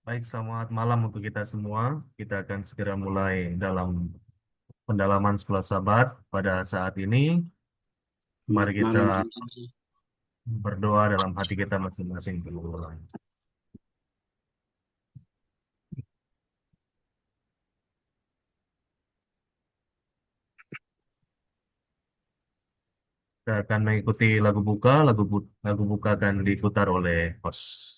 Baik, selamat malam untuk kita semua. Kita akan segera mulai dalam pendalaman sekolah Sabat pada saat ini. Mari Selamat kita malam, teman-teman. berdoa dalam hati kita masing-masing dulu. Kita akan mengikuti lagu buka. Lagu buka akan diputar oleh host.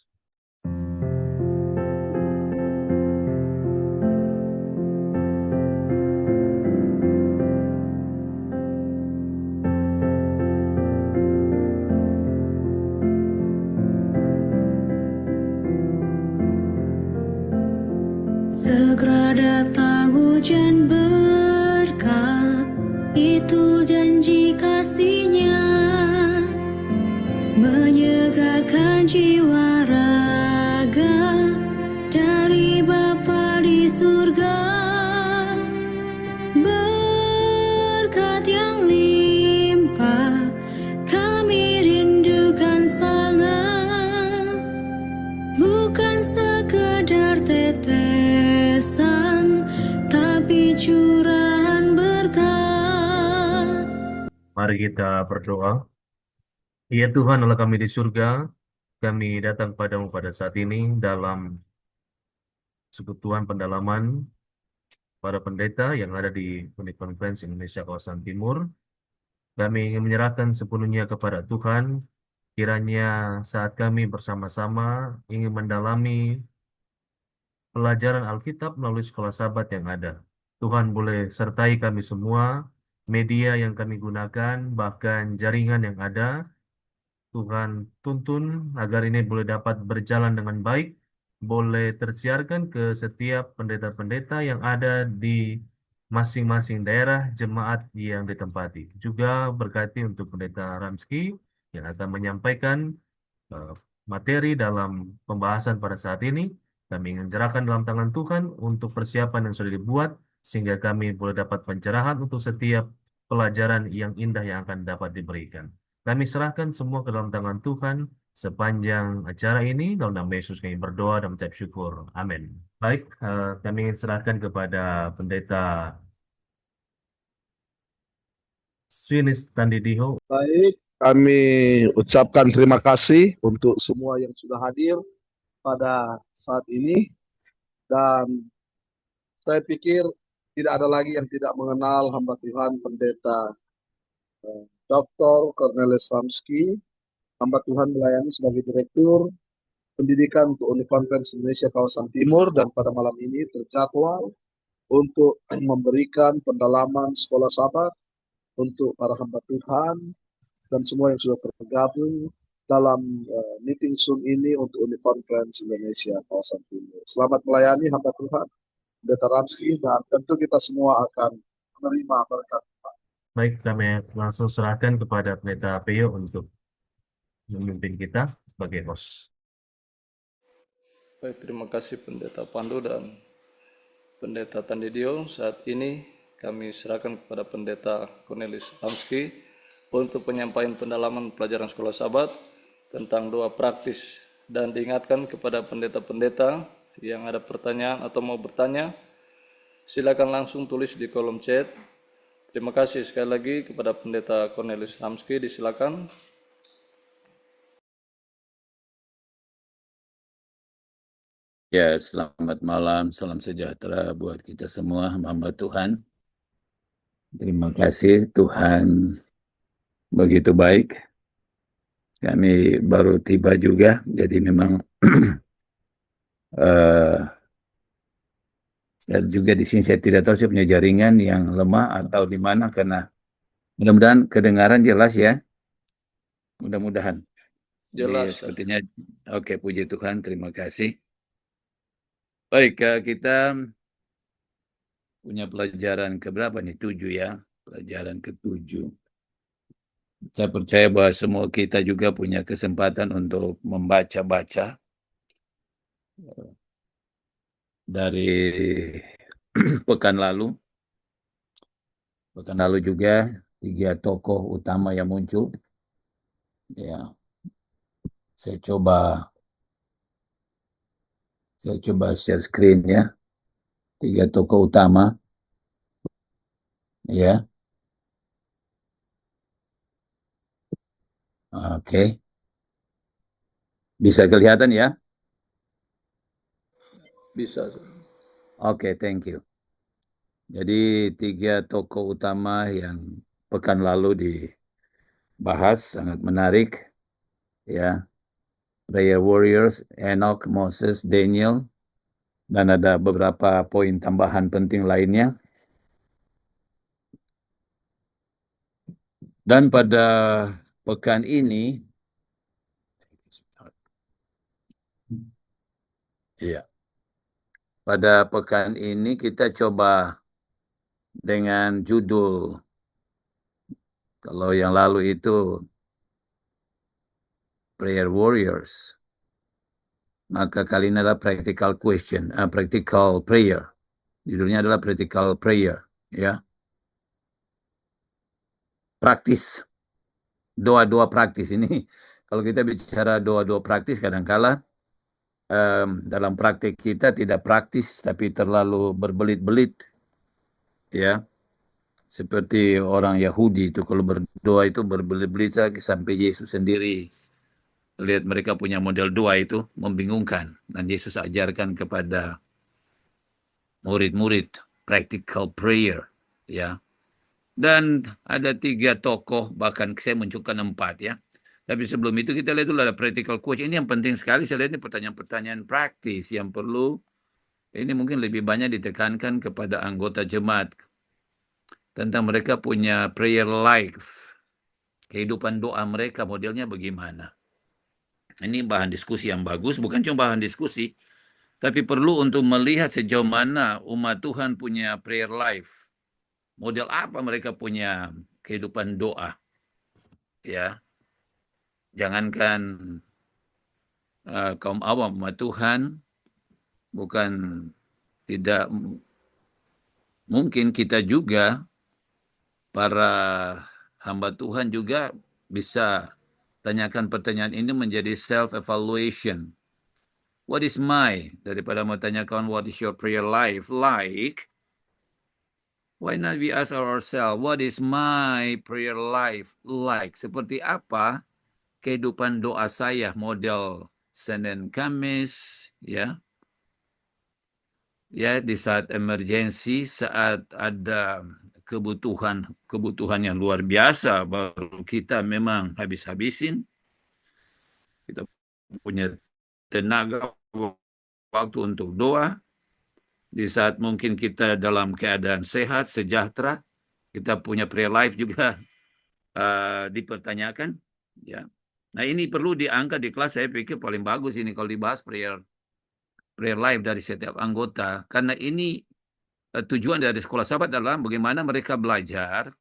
Segera datang hujan berkat, itu janji kasihnya, menyegarkan jiwa raga dari Bapa di surga. Berkat yang limpah kami rindukan sangat, bukan sekedar tetesan, tapi curahan berkat. Mari kita berdoa. Ya Tuhan, Allah kami di surga, kami datang padamu pada saat ini dalam sekutuan pendalaman para pendeta yang ada di Unit Konferensi Indonesia Kawasan Timur. Kami ingin menyerahkan sepenuhnya kepada Tuhan. Kiranya saat kami bersama-sama ingin mendalami pelajaran Alkitab melalui sekolah Sabat yang ada. Tuhan boleh sertai kami semua, media yang kami gunakan, bahkan jaringan yang ada. Tuhan tuntun agar ini boleh dapat berjalan dengan baik, boleh tersiarkan ke setiap pendeta-pendeta yang ada di masing-masing daerah jemaat yang ditempati. Juga berkati untuk Pendeta Ramski yang akan menyampaikan eh, materi dalam pembahasan pada saat ini. Kami ingin serahkan dalam tangan Tuhan untuk persiapan yang sudah dibuat, sehingga kami boleh dapat pencerahan untuk setiap pelajaran yang indah yang akan dapat diberikan. Kami serahkan semua ke dalam tangan Tuhan sepanjang acara ini. Dalam nama Yesus kami berdoa dan mengucap syukur. Amin. Baik, kami ingin serahkan kepada Pendeta Swinis Tandidiho. Baik, kami ucapkan terima kasih untuk semua yang sudah hadir pada saat ini. Dan saya pikir tidak ada lagi yang tidak mengenal hamba Tuhan Pendeta Dr. Cornelis Ramski. Hamba Tuhan melayani sebagai Direktur Pendidikan untuk Universitas Indonesia Kawasan Timur, dan pada malam ini terjadwal untuk memberikan pendalaman sekolah Sabat untuk para hamba Tuhan dan semua yang sudah tergabung dalam meeting Zoom ini untuk Conference Indonesia Kawasan Timur. Selamat melayani hamba Tuhan, Pendeta Ramski, dan tentu kita semua akan menerima berkat. Baik, kami langsung serahkan kepada Pendeta Peo untuk memimpin kita sebagai host. Baik, terima kasih Pendeta Pandu dan Pendeta Tandidio. Saat ini kami serahkan kepada Pendeta Cornelis Ramski untuk penyampaian pendalaman pelajaran sekolah Sabat tentang doa praktis, dan diingatkan kepada pendeta-pendeta yang ada pertanyaan atau mau bertanya, silakan langsung tulis di kolom chat. Terima kasih sekali lagi kepada Pendeta Cornelis Ramski, disilakan. Ya, selamat malam, salam sejahtera buat kita semua, hamba Tuhan. Terima kasih, Tuhan begitu baik. Kami baru tiba juga, jadi memang dan juga di sini saya tidak tahu saya punya jaringan yang lemah atau di mana, karena mudah-mudahan kedengaran jelas ya. Mudah-mudahan. Jadi Jelas. sepertinya, oke, puji Tuhan, terima kasih. Baik, kita punya pelajaran keberapa nih? 7 ya, pelajaran ke-7. Saya percaya bahwa semua kita juga punya kesempatan untuk membaca-baca dari pekan lalu. Pekan lalu juga 3 tokoh utama yang muncul. Ya, saya coba Saya coba share screen ya. 3 tokoh utama. Ya, oke. Bisa kelihatan ya? Bisa. Oke, thank you. Jadi 3 tokoh utama yang pekan lalu dibahas sangat menarik ya. Prayer warriors, Enoch, Moses, Daniel, dan ada beberapa poin tambahan penting lainnya. Dan pada pekan ini, ya, pada pekan ini kita coba dengan judul, kalau yang lalu itu Prayer Warriors, maka kali ini adalah practical question, practical prayer. Judulnya adalah practical prayer, ya. Praktis, doa-doa praktis ini. Kalau kita bicara doa-doa praktis, kadang-kala dalam praktik kita tidak praktis, tapi terlalu berbelit-belit, ya. Seperti orang Yahudi itu kalau berdoa itu berbelit-belit sampai Yesus sendiri lihat mereka punya model doa itu membingungkan. Dan Yesus ajarkan kepada murid-murid practical prayer, ya. Dan ada 3 tokoh, bahkan saya munculkan 4 ya. Tapi sebelum itu kita lihat dulu ada practical question. Ini yang penting sekali, saya lihat ini pertanyaan-pertanyaan praktis yang perlu, ini mungkin lebih banyak ditekankan kepada anggota jemaat. Tentang mereka punya prayer life. Kehidupan doa mereka modelnya bagaimana. Ini bahan diskusi yang bagus, bukan cuma bahan diskusi, tapi perlu untuk melihat sejauh mana umat Tuhan punya prayer life. Model apa mereka punya kehidupan doa. Ya, jangankan kaum awam umat Tuhan, bukan tidak mungkin kita juga, para hamba Tuhan juga bisa tanyakan pertanyaan ini menjadi self-evaluation. What is daripada mau tanyakan what is your prayer life like, why not we ask ourselves, what is my prayer life like? Seperti apa kehidupan doa saya model Senin Kamis, ya. Ya, di saat emergensi, saat ada kebutuhan yang luar biasa, baru kita memang habis-habisin. Kita punya tenaga waktu untuk doa. Di saat mungkin kita dalam keadaan sehat, sejahtera, kita punya prayer life juga dipertanyakan. Ya. Nah, ini perlu diangkat di kelas, saya pikir paling bagus ini kalau dibahas prayer life dari setiap anggota. Karena ini tujuan dari sekolah sahabat adalah bagaimana mereka belajar,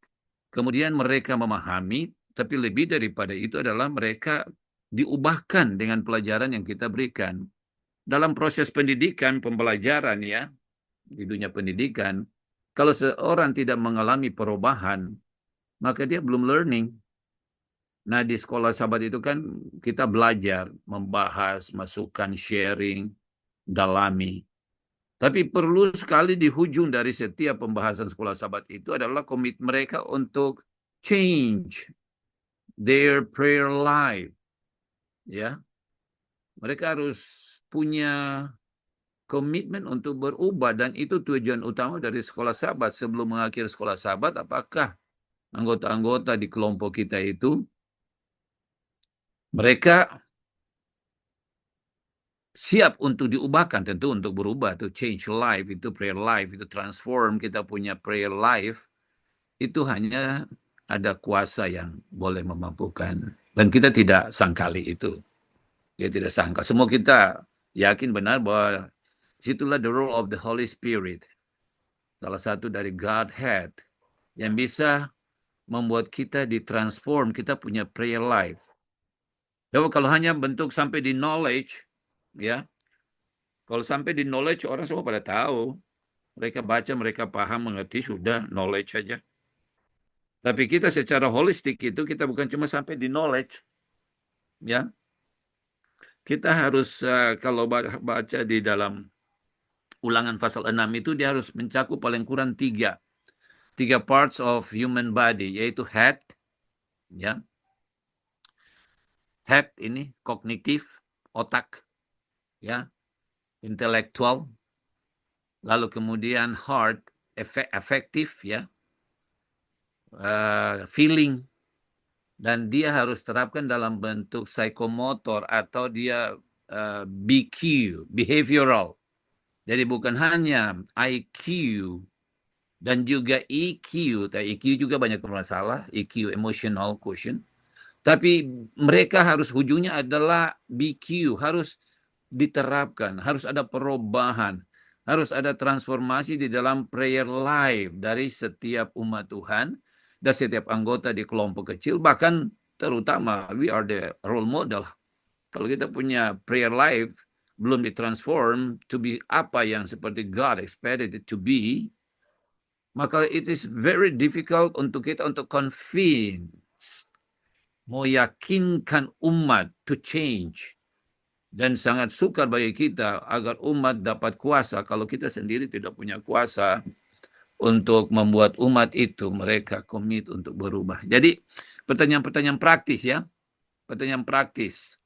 kemudian mereka memahami, tapi lebih daripada itu adalah mereka diubahkan dengan pelajaran yang kita berikan. Dalam proses pendidikan, pembelajaran ya, di dunia pendidikan, kalau seorang tidak mengalami perubahan, maka dia belum learning. Nah, di sekolah sahabat itu kan kita belajar, membahas, masukkan, sharing, dalami. Tapi perlu sekali di ujung dari setiap pembahasan sekolah sahabat itu adalah komit mereka untuk change their prayer life. Ya. Mereka harus punya komitmen untuk berubah, dan itu tujuan utama dari sekolah sahabat. Sebelum mengakhiri sekolah sahabat, apakah anggota-anggota di kelompok kita itu mereka siap untuk diubahkan, tentu untuk berubah, itu change life, itu prayer life, itu transform kita punya prayer life, itu hanya ada kuasa yang boleh memampukan. Dan kita tidak sangkali itu. Dia tidak sangka. Semua kita yakin benar bahwa situlah the role of the Holy Spirit. Salah satu dari Godhead yang bisa membuat kita ditransform, kita punya prayer life. Jadi kalau hanya bentuk sampai di knowledge, ya, kalau sampai di knowledge orang semua pada tahu, mereka baca, mereka paham, mengerti, sudah knowledge saja. Tapi kita secara holistik itu kita bukan cuma sampai di knowledge, ya. kita harus kalau baca di dalam Ulangan pasal 6 itu dia harus mencakup paling kurang tiga parts of human body, yaitu head, ya, head ini kognitif, otak, ya, intelektual, lalu kemudian heart, efektif, ya, feeling, dan dia harus terapkan dalam bentuk psikomotor atau dia BQ, behavioral. Jadi bukan hanya IQ dan juga EQ, EQ juga banyak bermasalah, EQ emotional quotient. Tapi mereka harus ujungnya adalah BQ, harus diterapkan, harus ada perubahan, harus ada transformasi di dalam prayer life dari setiap umat Tuhan, dan setiap anggota di kelompok kecil, bahkan terutama we are the role model. Kalau kita punya prayer life belum ditransform to be apa yang seperti God expected it to be, maka it is very difficult untuk kita untuk convince, meyakinkan umat to change. Dan sangat sukar bagi kita agar umat dapat kuasa kalau kita sendiri tidak punya kuasa untuk membuat umat itu mereka komit untuk berubah. Jadi pertanyaan-pertanyaan praktis, ya. Pertanyaan praktis.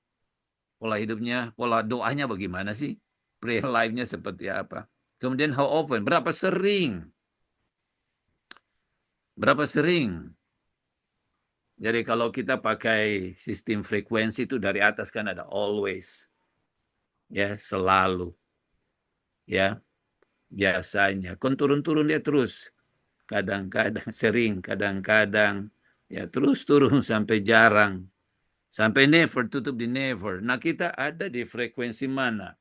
Pola hidupnya, pola doanya bagaimana sih? Prayer life-nya seperti apa? Kemudian how often? Berapa sering? Berapa sering? Jadi kalau kita pakai sistem frekuensi itu dari atas kan ada always. Ya, selalu. Ya, biasanya. Kon turun-turun dia terus. Kadang-kadang sering, kadang-kadang ya terus turun sampai jarang. Sampai never, tutup di never. Nah, kita ada di frekuensi mana?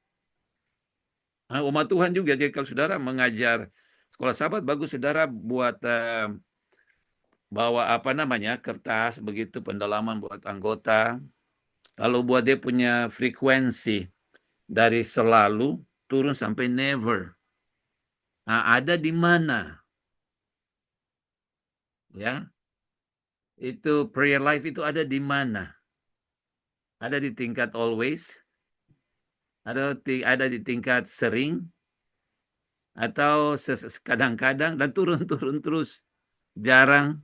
Nah, umat Tuhan juga, jadi kalau saudara mengajar sekolah sahabat, bagus saudara buat bawa apa namanya, kertas, begitu pendalaman buat anggota. Lalu buat dia punya frekuensi dari selalu turun sampai never. Nah, ada di mana? Ya, itu prayer life itu ada di mana? Ada di tingkat always, ada di tingkat sering, atau kadang-kadang, dan turun-turun terus, jarang,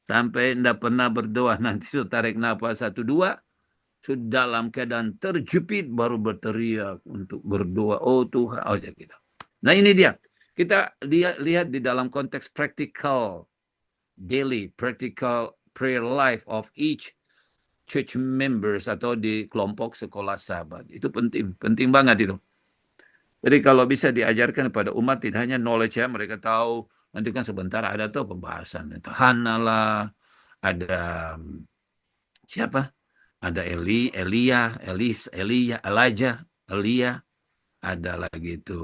sampai tidak pernah berdoa. Nanti sudah tarik nafas 1-2, sudah dalam keadaan terjepit baru berteriak untuk berdoa. Oh Tuhan, oh ya gitu. Nah ini dia, kita lihat di dalam konteks practical, daily practical prayer life of each church members atau di kelompok sekolah sahabat. Itu penting banget itu. Jadi kalau bisa diajarkan kepada umat, tidak hanya knowledge, ya, mereka tahu, nanti kan sebentar ada tuh pembahasan. Hana lah, ada siapa? Ada Elijah, ada lagi itu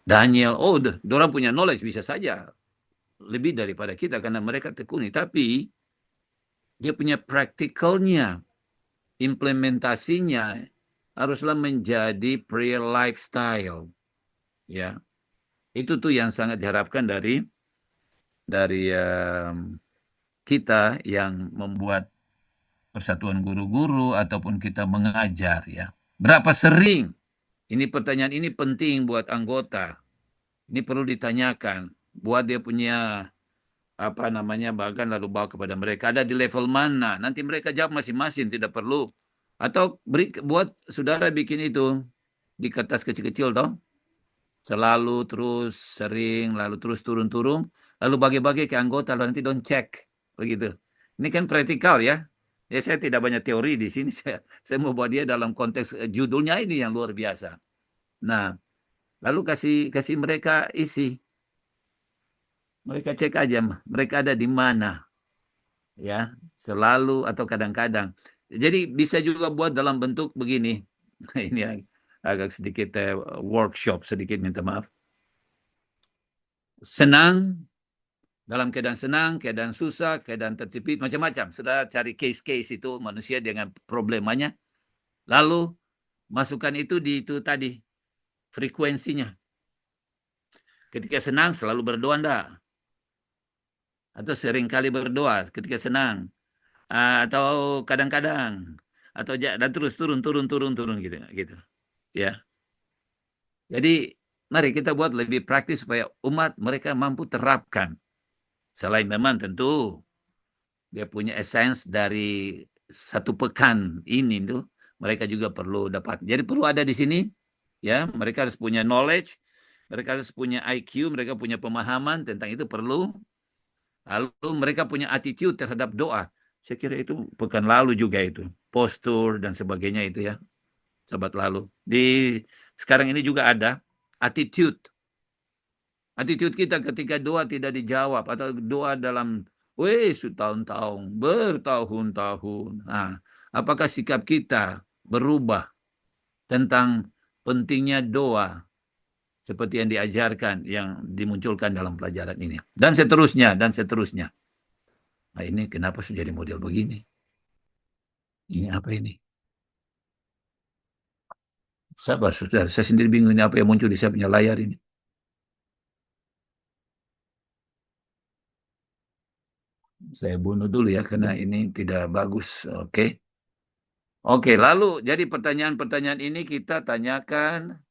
Daniel. Oh, orang punya knowledge, bisa saja lebih daripada kita karena mereka tekuni. Tapi dia punya practicalnya, implementasinya haruslah menjadi prayer lifestyle, ya. Itu tuh yang sangat diharapkan dari kita yang membuat persatuan guru-guru ataupun kita mengajar, ya. Berapa sering? Ini pertanyaan ini penting buat anggota. Ini perlu ditanyakan buat dia punya apa namanya, bahkan lalu bawa kepada mereka, ada di level mana. Nanti mereka jawab masing-masing, tidak perlu. Atau buat saudara bikin itu di kertas kecil-kecil toh. Selalu, terus, sering, lalu terus turun-turun, lalu bagi-bagi ke anggota, lalu nanti don't check. Begitu. Ini kan praktikal, ya. Ya, saya tidak banyak teori di sini. Saya mau buat dia dalam konteks judulnya ini yang luar biasa. Nah, lalu kasih mereka isi. Mereka cek aja, mereka ada di mana. Ya, selalu atau kadang-kadang. Jadi bisa juga buat dalam bentuk begini. Ini agak sedikit workshop, sedikit minta maaf. Senang, dalam keadaan senang, keadaan susah, keadaan terjepit, macam-macam. Sudah cari case-case itu manusia dengan problemanya. Lalu masukkan itu di itu tadi, frekuensinya. Ketika senang selalu berdoa enggak? Atau sering kali berdoa ketika senang? Atau kadang-kadang? atau dan terus turun gitu gitu. Ya. Jadi mari kita buat lebih praktis supaya umat mereka mampu terapkan. Selain memang tentu dia punya essence dari satu pekan ini tuh mereka juga perlu dapat. Jadi perlu ada di sini ya, mereka harus punya knowledge, mereka harus punya IQ, mereka punya pemahaman tentang itu perlu. Lalu mereka punya attitude terhadap doa. Saya kira itu pekan lalu juga itu, postur dan sebagainya itu ya, sahabat lalu. Di sekarang ini juga ada attitude. Attitude kita ketika doa tidak dijawab atau doa dalam tahun-tahun, bertahun-tahun. Nah, apakah sikap kita berubah tentang pentingnya doa seperti yang diajarkan, yang dimunculkan dalam pelajaran ini. Dan seterusnya, dan seterusnya. Nah ini kenapa sudah jadi model begini? Ini apa ini? Sabar, saudara. Saya sendiri bingung ini apa yang muncul di saya punya layar ini. Saya bunuh dulu ya, karena ini tidak bagus. Oke. Oke, lalu jadi pertanyaan-pertanyaan ini kita tanyakan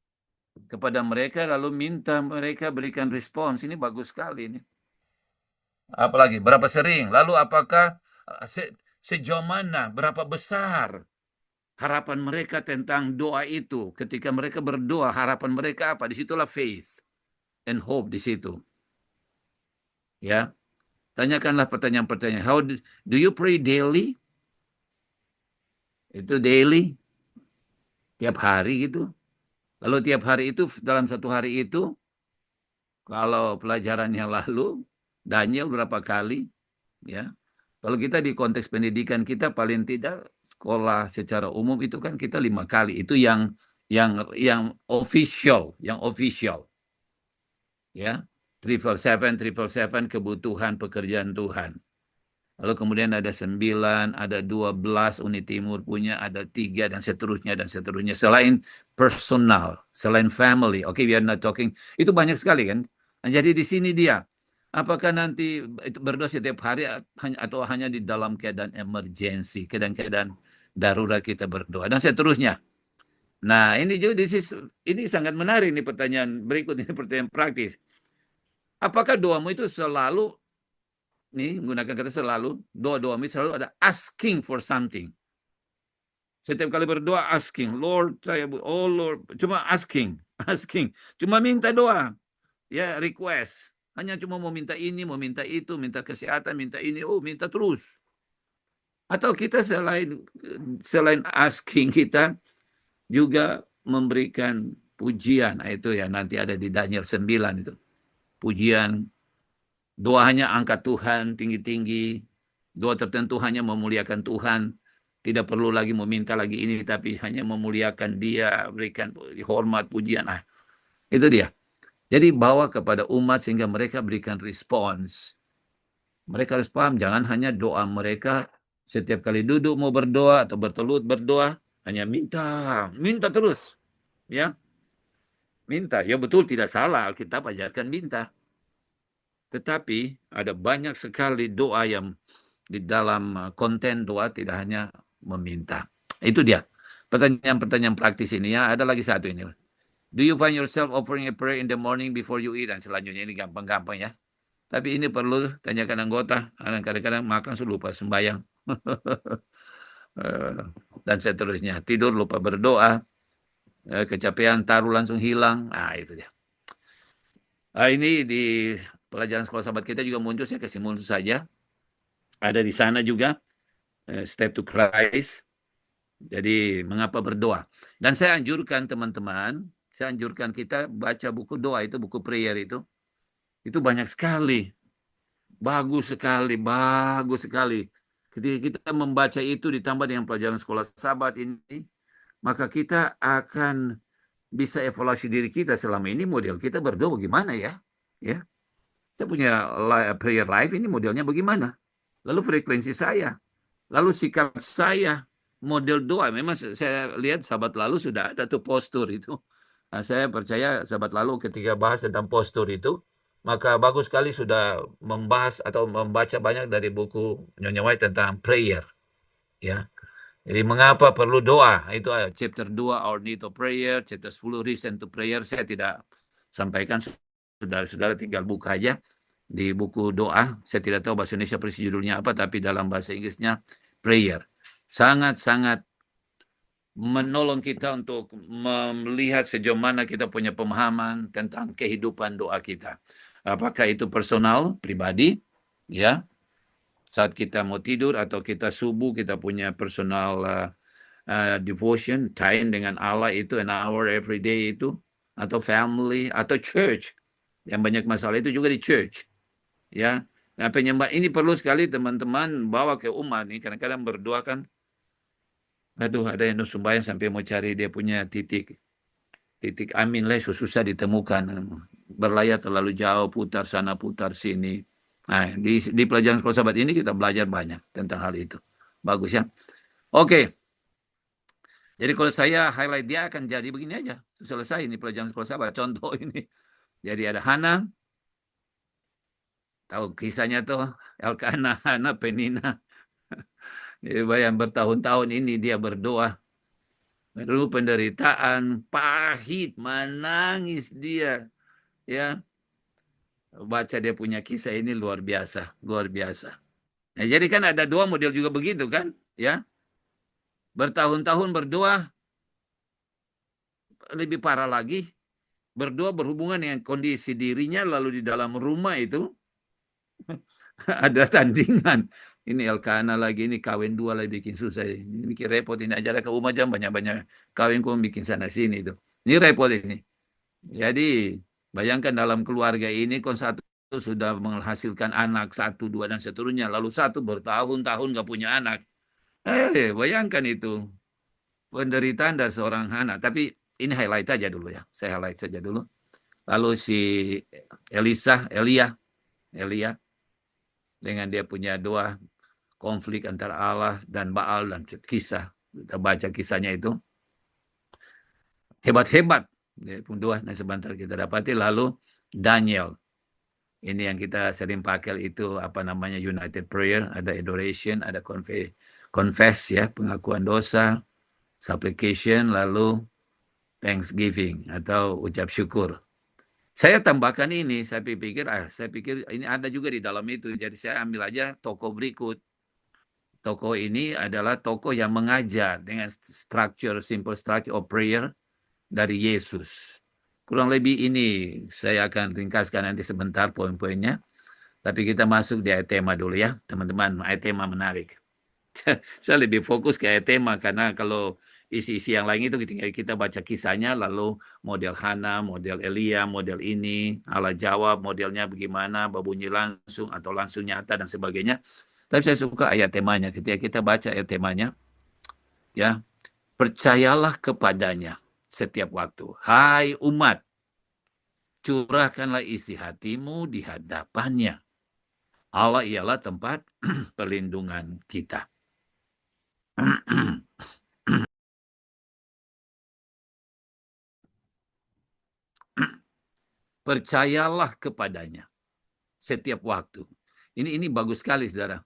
kepada mereka, lalu minta mereka berikan respons. Ini bagus sekali ini. Apalagi, berapa sering? Lalu apakah sejauh mana, berapa besar harapan mereka tentang doa itu? Ketika mereka berdoa, harapan mereka apa? Disitulah faith and hope di situ. Ya, tanyakanlah pertanyaan-pertanyaan. How do you pray daily? Itu daily, tiap hari gitu. Lalu tiap hari itu, dalam satu hari itu, kalau pelajaran yang lalu, Daniel berapa kali? Ya, kalau kita di konteks pendidikan kita paling tidak sekolah secara umum itu kan kita 5 kali. Itu yang official, ya. 777 kebutuhan pekerjaan Tuhan. Lalu kemudian ada 9, ada 12 Uni Timur punya, ada 3 dan seterusnya dan seterusnya. Selain personal, selain family. Oke, we are not talking. Itu banyak sekali kan. Nah, jadi di sini dia. Apakah nanti itu berdoa setiap hari atau hanya di dalam keadaan emergency, keadaan-keadaan darurat kita berdoa dan seterusnya. Nah, ini juga ini sangat menarik nih pertanyaan berikut ini, pertanyaan praktis. Apakah doamu itu selalu, nih menggunakan kata selalu, doa-doamu selalu ada asking for something. Setiap kali berdoa asking, Lord, oh Lord, cuma asking, cuma minta doa, ya request. Hanya cuma mau minta ini, mau minta itu, minta kesehatan, minta ini, minta terus. Atau kita selain asking, kita juga memberikan pujian. Nah, itu ya nanti ada di Daniel 9 itu. Pujian, doa hanya angkat Tuhan tinggi-tinggi, doa tertentu hanya memuliakan Tuhan, tidak perlu lagi meminta lagi ini, tapi hanya memuliakan Dia, berikan hormat, pujian. Nah, itu dia. Jadi bawa kepada umat sehingga mereka berikan respons. Mereka harus paham, jangan hanya doa mereka setiap kali duduk mau berdoa atau bertelut berdoa, hanya minta terus. Ya, minta. Ya betul, tidak salah, Alkitab ajarkan minta. Tetapi ada banyak sekali doa yang di dalam konten doa tidak hanya meminta. Itu dia. Pertanyaan-pertanyaan praktis ini ya. Ada lagi satu ini. Do you find yourself offering a prayer in the morning before you eat? Dan selanjutnya ini gampang-gampang ya. Tapi ini perlu tanyakan anggota. Kadang-kadang makan lupa sembahyang. Dan seterusnya. Tidur lupa berdoa. Kecapean taruh langsung hilang. Nah itu dia. Ini di pelajaran sekolah sahabat kita juga muncul, saya kasih muncul saja. Ada di sana juga, Step to Christ. Jadi mengapa berdoa. Dan saya anjurkan teman-teman, saya anjurkan kita baca buku doa itu, buku prayer itu. Itu banyak sekali. Bagus sekali, bagus sekali. Ketika kita membaca itu ditambah dengan pelajaran sekolah sahabat ini, maka kita akan bisa evaluasi diri kita selama ini model kita berdoa bagaimana ya. Ya. Saya punya prayer life ini modelnya bagaimana. Lalu frekuensi saya. Lalu sikap saya. Model doa. Memang saya lihat sahabat lalu sudah ada tuh postur itu. Nah, saya percaya sahabat lalu ketika bahas tentang postur itu, maka bagus sekali sudah membahas atau membaca banyak dari buku Nyonya White tentang prayer. Ya. Jadi mengapa perlu doa? Itu chapter 2 Our Need of Prayer, chapter 10 Reason to Prayer. Saya tidak sampaikan, saudara-saudara tinggal buka aja di buku doa. Saya tidak tahu bahasa Indonesia persis judulnya apa, tapi dalam bahasa Inggrisnya prayer. Sangat-sangat menolong kita untuk melihat sejauh mana kita punya pemahaman tentang kehidupan doa kita. Apakah itu personal, pribadi, ya, saat kita mau tidur atau kita subuh, kita punya personal devotion, time dengan Allah itu an hour every day itu, atau family, atau church. Yang banyak masalah itu juga di church. Ya, nah penyembah ini perlu sekali teman-teman bawa ke umat nih. Kadang-kadang berdoa kan, aduh ada yang sembahyang sampai mau cari dia punya titik amin lah, susah ditemukan. Berlayar terlalu jauh, putar sana, putar sini. Nah, di pelajaran sekolah sahabat ini kita belajar banyak tentang hal itu. Bagus ya. Oke. Jadi kalau saya highlight dia akan jadi begini aja. Selesai ini pelajaran sekolah sahabat. Contoh ini. Jadi ada Hana. Tahu kisahnya tuh. Elkanah, Hana, Penina. Bayang bertahun-tahun ini dia berdoa. Lalu penderitaan, pahit, menangis dia. Ya, baca dia punya kisah ini luar biasa. Luar biasa. Nah, jadi kan ada dua model juga begitu kan. Ya, bertahun-tahun berdoa. Lebih parah lagi. Berdoa berhubungan dengan kondisi dirinya, lalu di dalam rumah itu ada tandingan. Ini Elkanah lagi, ini kawin dua lagi bikin susah. Ini bikin repot, ini aja ke rumah jam banyak-banyak kawin kok bikin sana sini itu. Ini repot ini. Jadi bayangkan dalam keluarga ini kon satu sudah menghasilkan anak, satu, dua, dan seterusnya. Lalu satu bertahun-tahun gak punya anak. Bayangkan itu. Penderitaan dari seorang anak. Tapi ini highlight aja dulu ya. Saya highlight saja dulu. Lalu si Elia dengan dia punya doa konflik antara Allah dan Baal dan kisah. Kita baca kisahnya itu. Hebat-hebat. Dia pun doa. Nah sebentar kita dapati. Lalu Daniel. Ini yang kita sering pakai itu apa namanya United Prayer. Ada adoration, ada confess ya, pengakuan dosa, supplication, lalu thanksgiving atau ucap syukur. Saya tambahkan ini, saya pikir ini ada juga di dalam itu. Jadi saya ambil aja tokoh berikut. Tokoh ini adalah tokoh yang mengajar dengan simple structure of prayer dari Yesus. Kurang lebih ini saya akan ringkaskan nanti sebentar poin-poinnya. Tapi kita masuk di ayat tema dulu ya, teman-teman. Ayat tema menarik. Saya lebih fokus ke ayat tema karena kalau isi-isi yang lain itu kita baca kisahnya, lalu model Hana, model Elia, model ini, Allah jawab, modelnya bagaimana, berbunyi langsung atau langsung nyata dan sebagainya. Tapi saya suka ayat temanya. Ketika kita baca ayat temanya, ya, percayalah kepadanya setiap waktu. Hai umat, curahkanlah isi hatimu di hadapannya. Allah ialah tempat perlindungan kita. Percayalah kepadanya setiap waktu. Ini bagus sekali, saudara.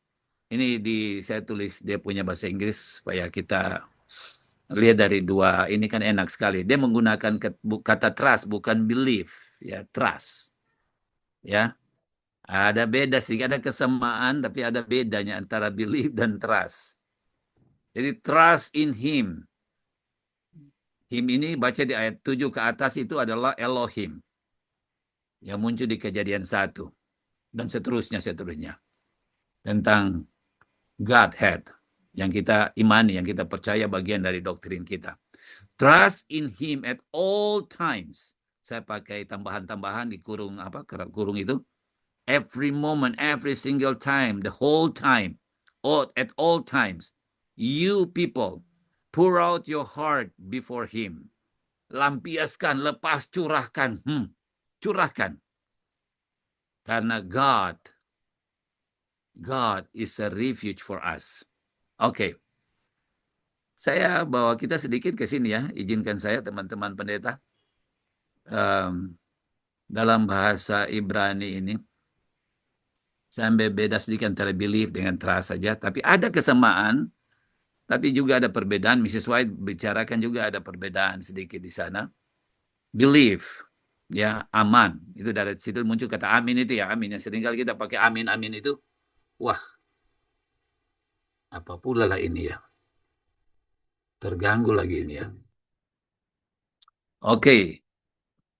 Ini saya tulis dia punya bahasa Inggris supaya kita lihat dari dua. Ini kan enak sekali. Dia menggunakan kata trust bukan belief, ya trust. Ya, ada beda sih, ada kesamaan tapi ada bedanya antara belief dan trust. Jadi trust in Him. Him ini baca di ayat 7 ke atas itu adalah Elohim. Yang muncul di Kejadian 1. Dan seterusnya. Tentang Godhead. Yang kita imani, yang kita percaya bagian dari doktrin kita. Trust in Him at all times. Saya pakai tambahan-tambahan di kurung itu. Every moment, every single time, the whole time. At all times. You people, pour out your heart before Him. Lampiaskan, lepas, curahkan. Curahkan. Karena God is a refuge for us. Oke. Saya bawa kita sedikit ke sini ya. Izinkan saya teman-teman pendeta. Dalam bahasa Ibrani ini. Saya ambil beda sedikit antara belief dengan trust saja. Tapi ada kesamaan Tapi juga ada perbedaan. Mrs. White bicarakan juga ada perbedaan sedikit di sana. Believe, ya, aman. Itu dari situ muncul kata amin itu ya, amin. Yang seringkali kita pakai amin itu, wah, apa pula lah ini ya. Terganggu lagi ini ya. Oke.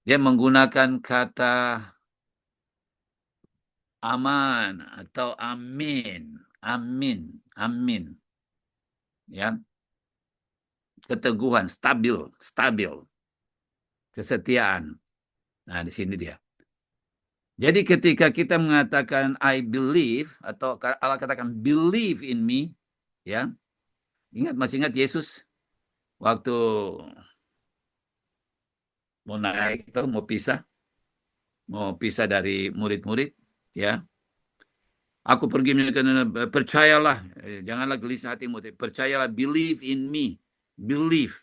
Dia menggunakan kata aman atau amin. Amin. Ya. Keteguhan, stabil. Kesetiaan. Nah, di sini dia. Jadi ketika kita mengatakan I believe atau Allah katakan believe in me, ya. Masih ingat Yesus waktu mau naik atau mau pisah dari murid-murid, ya. Aku pergi menyatakan percayalah, janganlah gelisah hatimu, percayalah, believe in me, believe,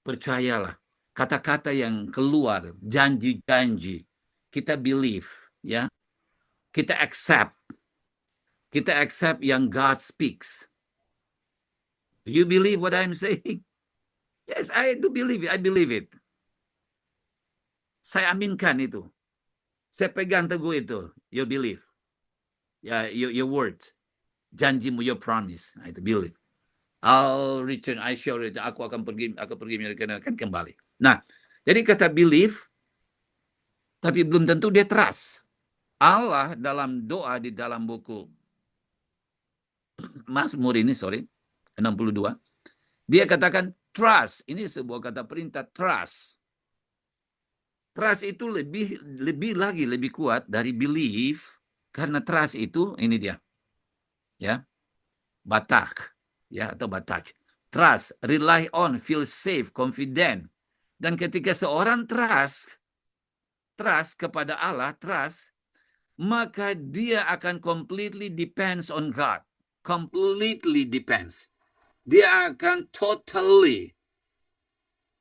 percayalah. Kata-kata yang keluar, janji-janji, kita believe, ya, kita accept yang God speaks. Do you believe what I'm saying? Yes, I do believe it. I believe it. Saya aminkan itu. Saya pegang teguh itu. You believe. Ya, your word. Janjimu, your promise. Nah, itu believe. I'll return, I shall return. Aku akan pergi akan kembali. Nah, jadi kata believe, tapi belum tentu dia trust. Allah dalam doa di dalam buku Mazmur ini, 62, dia katakan trust. Ini sebuah kata perintah, trust. Trust itu lebih kuat dari belief, karena trust itu ini dia, ya, batak, ya, atau batak. Trust, rely on, feel safe, confident. Dan ketika seorang trust kepada Allah, maka dia akan completely depends on God, completely depends. Dia akan totally,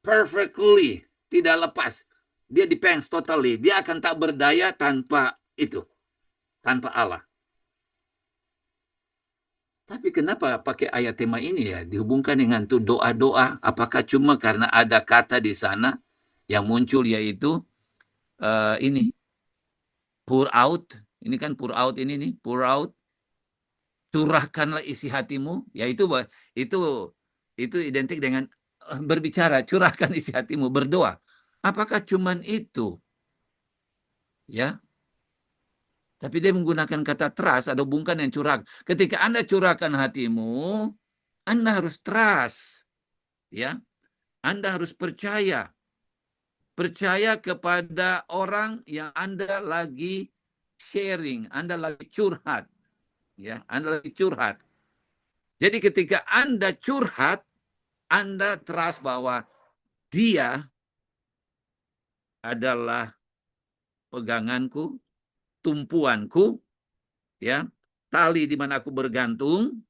perfectly, tidak lepas. Dia depends totally. Dia akan tak berdaya tanpa itu. Tanpa Allah. Tapi kenapa pakai ayat tema ini ya? Dihubungkan dengan tuh doa-doa. Apakah cuma karena ada kata di sana yang muncul yaitu ini. Pour out. Ini kan pour out ini nih. Pour out. Curahkanlah isi hatimu. Ya itu identik dengan berbicara. Curahkan isi hatimu. Berdoa. Apakah cuman itu? Ya. Tapi dia menggunakan kata trust, ada hubungan yang curah. Ketika Anda curahkan hatimu, Anda harus trust. Ya. Anda harus percaya. Percaya kepada orang yang Anda lagi sharing, Anda lagi curhat. Ya, Anda lagi curhat. Jadi ketika Anda curhat, Anda trust bahwa dia adalah peganganku, tumpuanku, ya, tali di mana aku bergantung,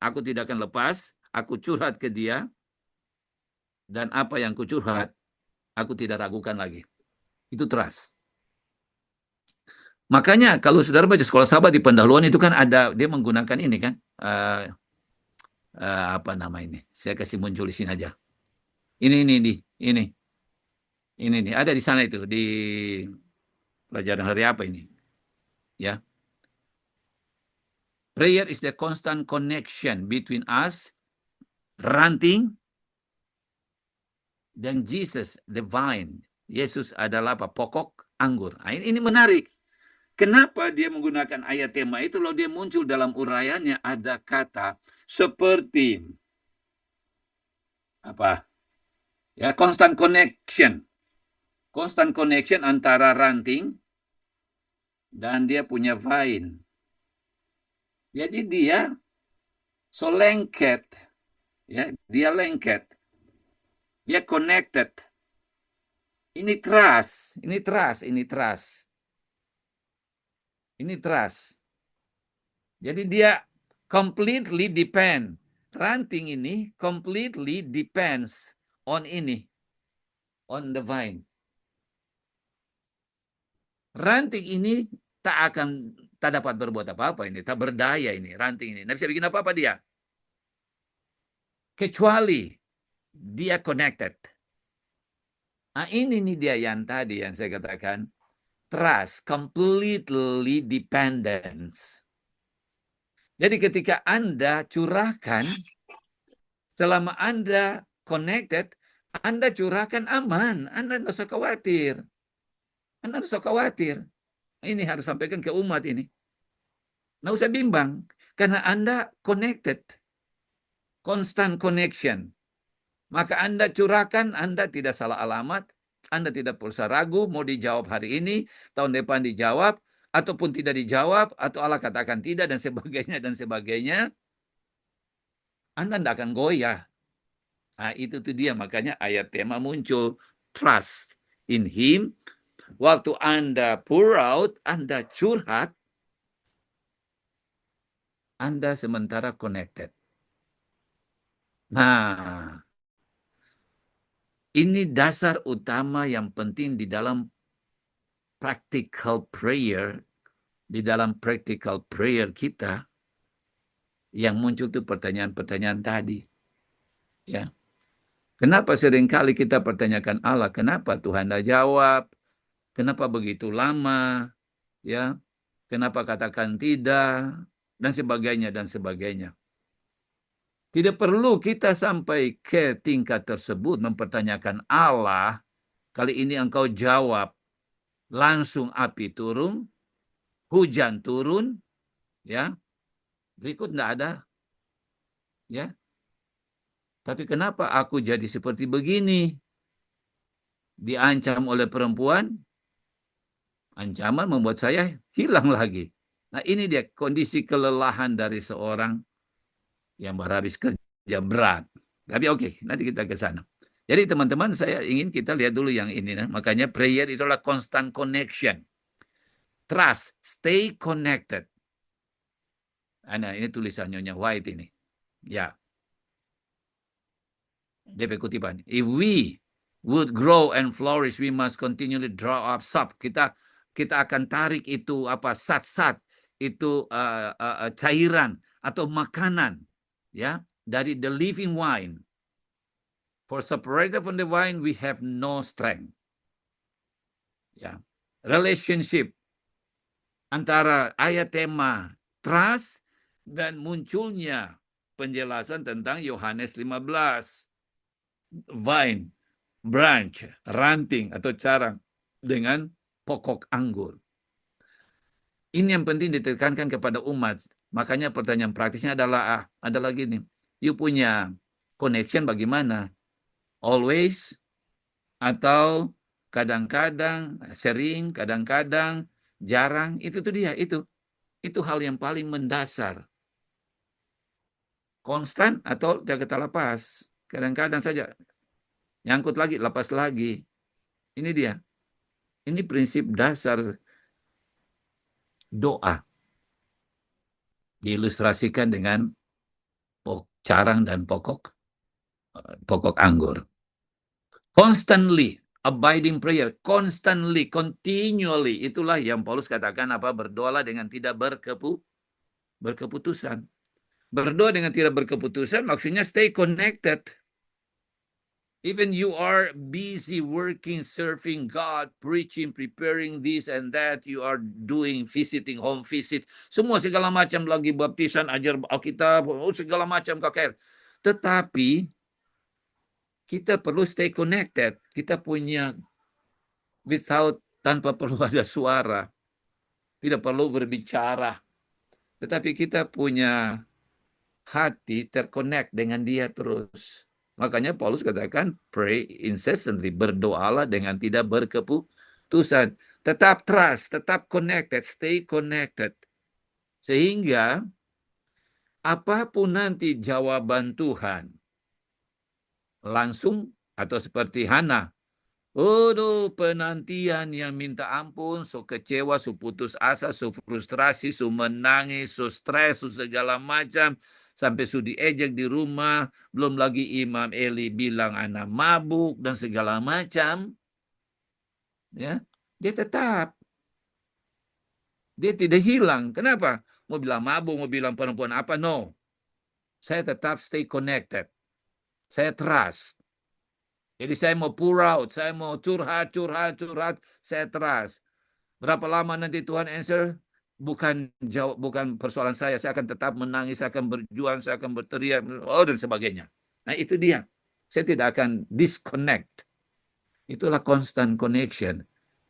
aku tidak akan lepas, aku curhat ke dia, dan apa yang ku curhat, aku tidak ragukan lagi. Itu trust. Makanya kalau saudara baca Sekolah Sahabat di pendahuluan itu kan ada, dia menggunakan ini kan, apa nama ini? Saya kasih muncul di sini aja. Ini nih, ada di sana itu, di pelajaran hari apa ini? Ya. Prayer is the constant connection between us, ranting, dan Jesus, the vine. Yesus adalah apa? Pokok anggur. Nah, ini menarik. Kenapa dia menggunakan ayat tema itu? Lalu dia muncul dalam uraiannya ada kata seperti apa? Ya, constant connection. Constant connection antara ranting dan dia punya vine. Jadi dia so lengket. Ya, dia lengket. Dia connected. Ini trust. Jadi dia completely depend. Ranting ini completely depends on ini. On the vine. Ranting ini tak dapat berbuat apa-apa ini. Tak berdaya ini. Ranting ini. Tidak bisa bikin apa-apa dia. kecuali dia connected. Nah, ini nih dia yang tadi yang saya katakan, trust, completely dependence. Jadi ketika Anda curahkan, selama Anda connected, Anda curahkan aman. Anda tidak usah khawatir. Anda tidak usah khawatir. Ini harus sampaikan ke umat ini. Nggak usah bimbang. Karena Anda connected. Constant connection. Maka Anda curahkan, Anda tidak salah alamat. Anda tidak perlu ragu, mau dijawab hari ini, tahun depan dijawab, ataupun tidak dijawab, atau Allah katakan tidak, dan sebagainya, dan sebagainya. Anda tidak akan goyah. Nah, itu tuh dia, makanya ayat tema muncul. Trust in Him. Waktu Anda pour out, Anda curhat, Anda sementara connected. Nah, ini dasar utama yang penting di dalam practical prayer, di dalam practical prayer kita, yang muncul tuh pertanyaan-pertanyaan tadi. Ya. Kenapa seringkali kita pertanyakan Allah, kenapa Tuhan tidak jawab? Kenapa begitu lama? Ya. Kenapa katakan tidak? Dan sebagainya, dan sebagainya. Tidak perlu kita sampai ke tingkat tersebut mempertanyakan Allah. Kali ini engkau jawab, langsung api turun, hujan turun, ya. Berikut tidak ada, ya. Tapi kenapa aku jadi seperti begini? Diancam oleh perempuan, ancaman membuat saya hilang lagi. Nah, ini dia kondisi kelelahan dari seorang yang berhabis kerja berat. Tapi oke, nanti kita ke sana. Jadi teman-teman, saya ingin kita lihat dulu yang ini. Makanya prayer itulah constant connection. Trust, stay connected. Nah, ini tulisan Nyonya White ini. Ya. DP kutipan. If we would grow and flourish, we must continually draw up sap. Kita akan tarik itu sat-sat, itu cairan atau makanan, ya, dari the living wine. For separated from the wine, we have no strength. Ya, relationship antara ayat tema trust dan munculnya penjelasan tentang Yohanes 15. Vine, branch, ranting atau carang dengan pokok anggur. Ini yang penting ditekankan kepada umat. Makanya pertanyaan praktisnya adalah gini, you punya connection bagaimana? Always atau kadang-kadang, sering, kadang-kadang, jarang? Itu tuh dia, itu hal yang paling mendasar. Konstan atau jaga lepas? Kadang-kadang saja. Nyangkut lagi, lepas lagi. Ini dia. Ini prinsip dasar doa. Diilustrasikan dengan carang dan pokok anggur. Constantly, abiding prayer. Constantly, continually. Itulah yang Paulus katakan berdoalah dengan tidak berkeputusan. Berdoa dengan tidak berkeputusan maksudnya stay connected. Even you are busy working, serving God, preaching, preparing this and that, you are doing visiting, home visit, semua segala macam lagi baptisan, ajar Alkitab, segala macam kakek. Tetapi kita perlu stay connected. Kita punya tanpa perlu ada suara. Tidak perlu berbicara. Tetapi kita punya hati terconnect dengan Dia terus. Makanya Paulus katakan, pray incessantly, berdoalah dengan tidak berkeputusan. Tetap trust, tetap connected, stay connected. Sehingga apapun nanti jawaban Tuhan, langsung atau seperti Hana, penantian yang minta ampun, so kecewa, so putus asa, so frustrasi, so menangis, so stres, so segala macam, sampai sudah diejek di rumah, belum lagi Imam Eli bilang anak mabuk dan segala macam, ya, dia tetap, dia tidak hilang. Kenapa? Mau bilang mabuk, mau bilang perempuan apa? No, saya tetap stay connected. Saya trust. Jadi saya mau pour out, saya mau curhat, saya trust. Berapa lama nanti Tuhan answer? Bukan persoalan saya akan tetap menangis, saya akan berjuang, saya akan berteriak, dan sebagainya. Nah, itu dia. Saya tidak akan disconnect. Itulah constant connection.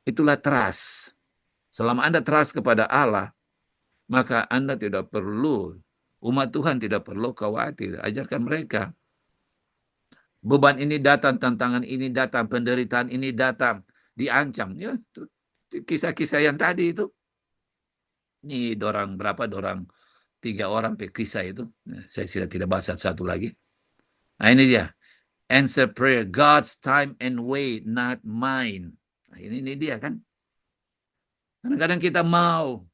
Itulah trust. Selama Anda trust kepada Allah, maka Anda tidak perlu, umat Tuhan tidak perlu khawatir. Ajarkan mereka. Beban ini datang, tantangan ini datang, penderitaan ini datang, diancam. Ya, kisah-kisah yang tadi itu. Ini berapa 3 orang kisah itu. Saya sudah tidak bahas satu lagi. Nah, ini dia. Answer prayer, God's time and way, not mine. Nah, ini dia kan. Kadang-kadang kita mau.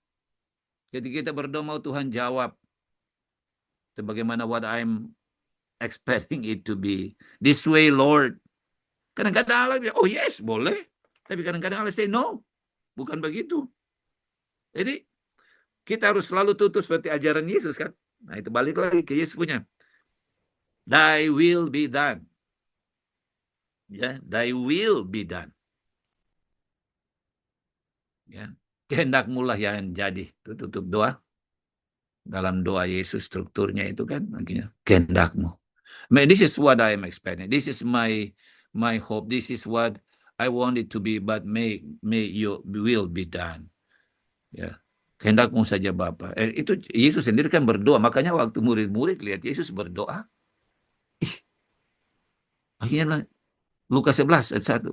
Ketika kita berdoa mau Tuhan jawab. Sebagaimana what I'm expecting it to be. This way, Lord. Kadang-kadang Allah bilang, oh yes, boleh. Tapi kadang-kadang Allah say, no. Bukan begitu. Jadi, kita harus selalu tutup seperti ajaran Yesus kan. Nah, itu balik lagi ke Yesus punya. Thy will be done. Ya, thy will be done. Ya, kehendak-Mu lah yang jadi. Itu tutup doa. Dalam doa Yesus strukturnya itu kan akhirnya kehendak-Mu. This is what I am expecting. This is my hope. This is what I want it to be, but may your will be done. Ya. Kehendak-Mu saja Bapa. Itu Yesus sendiri kan berdoa. Makanya waktu murid-murid lihat Yesus berdoa. Akhirnya Lukas 11 ayat 1.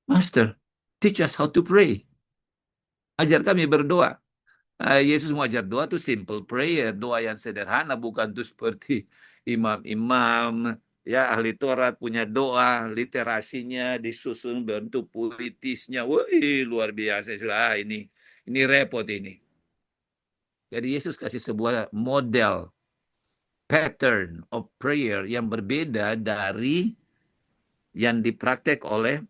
Master, teach us how to pray. Ajar kami berdoa. Yesus mau ajar doa tuh simple prayer. Doa yang sederhana. Bukan tuh seperti imam-imam. Ya, ahli Taurat punya doa. Literasinya disusun bentuk puitisnya. Wih, luar biasa. Ini repot ini. Jadi Yesus kasih sebuah model, pattern of prayer yang berbeda dari yang dipraktek oleh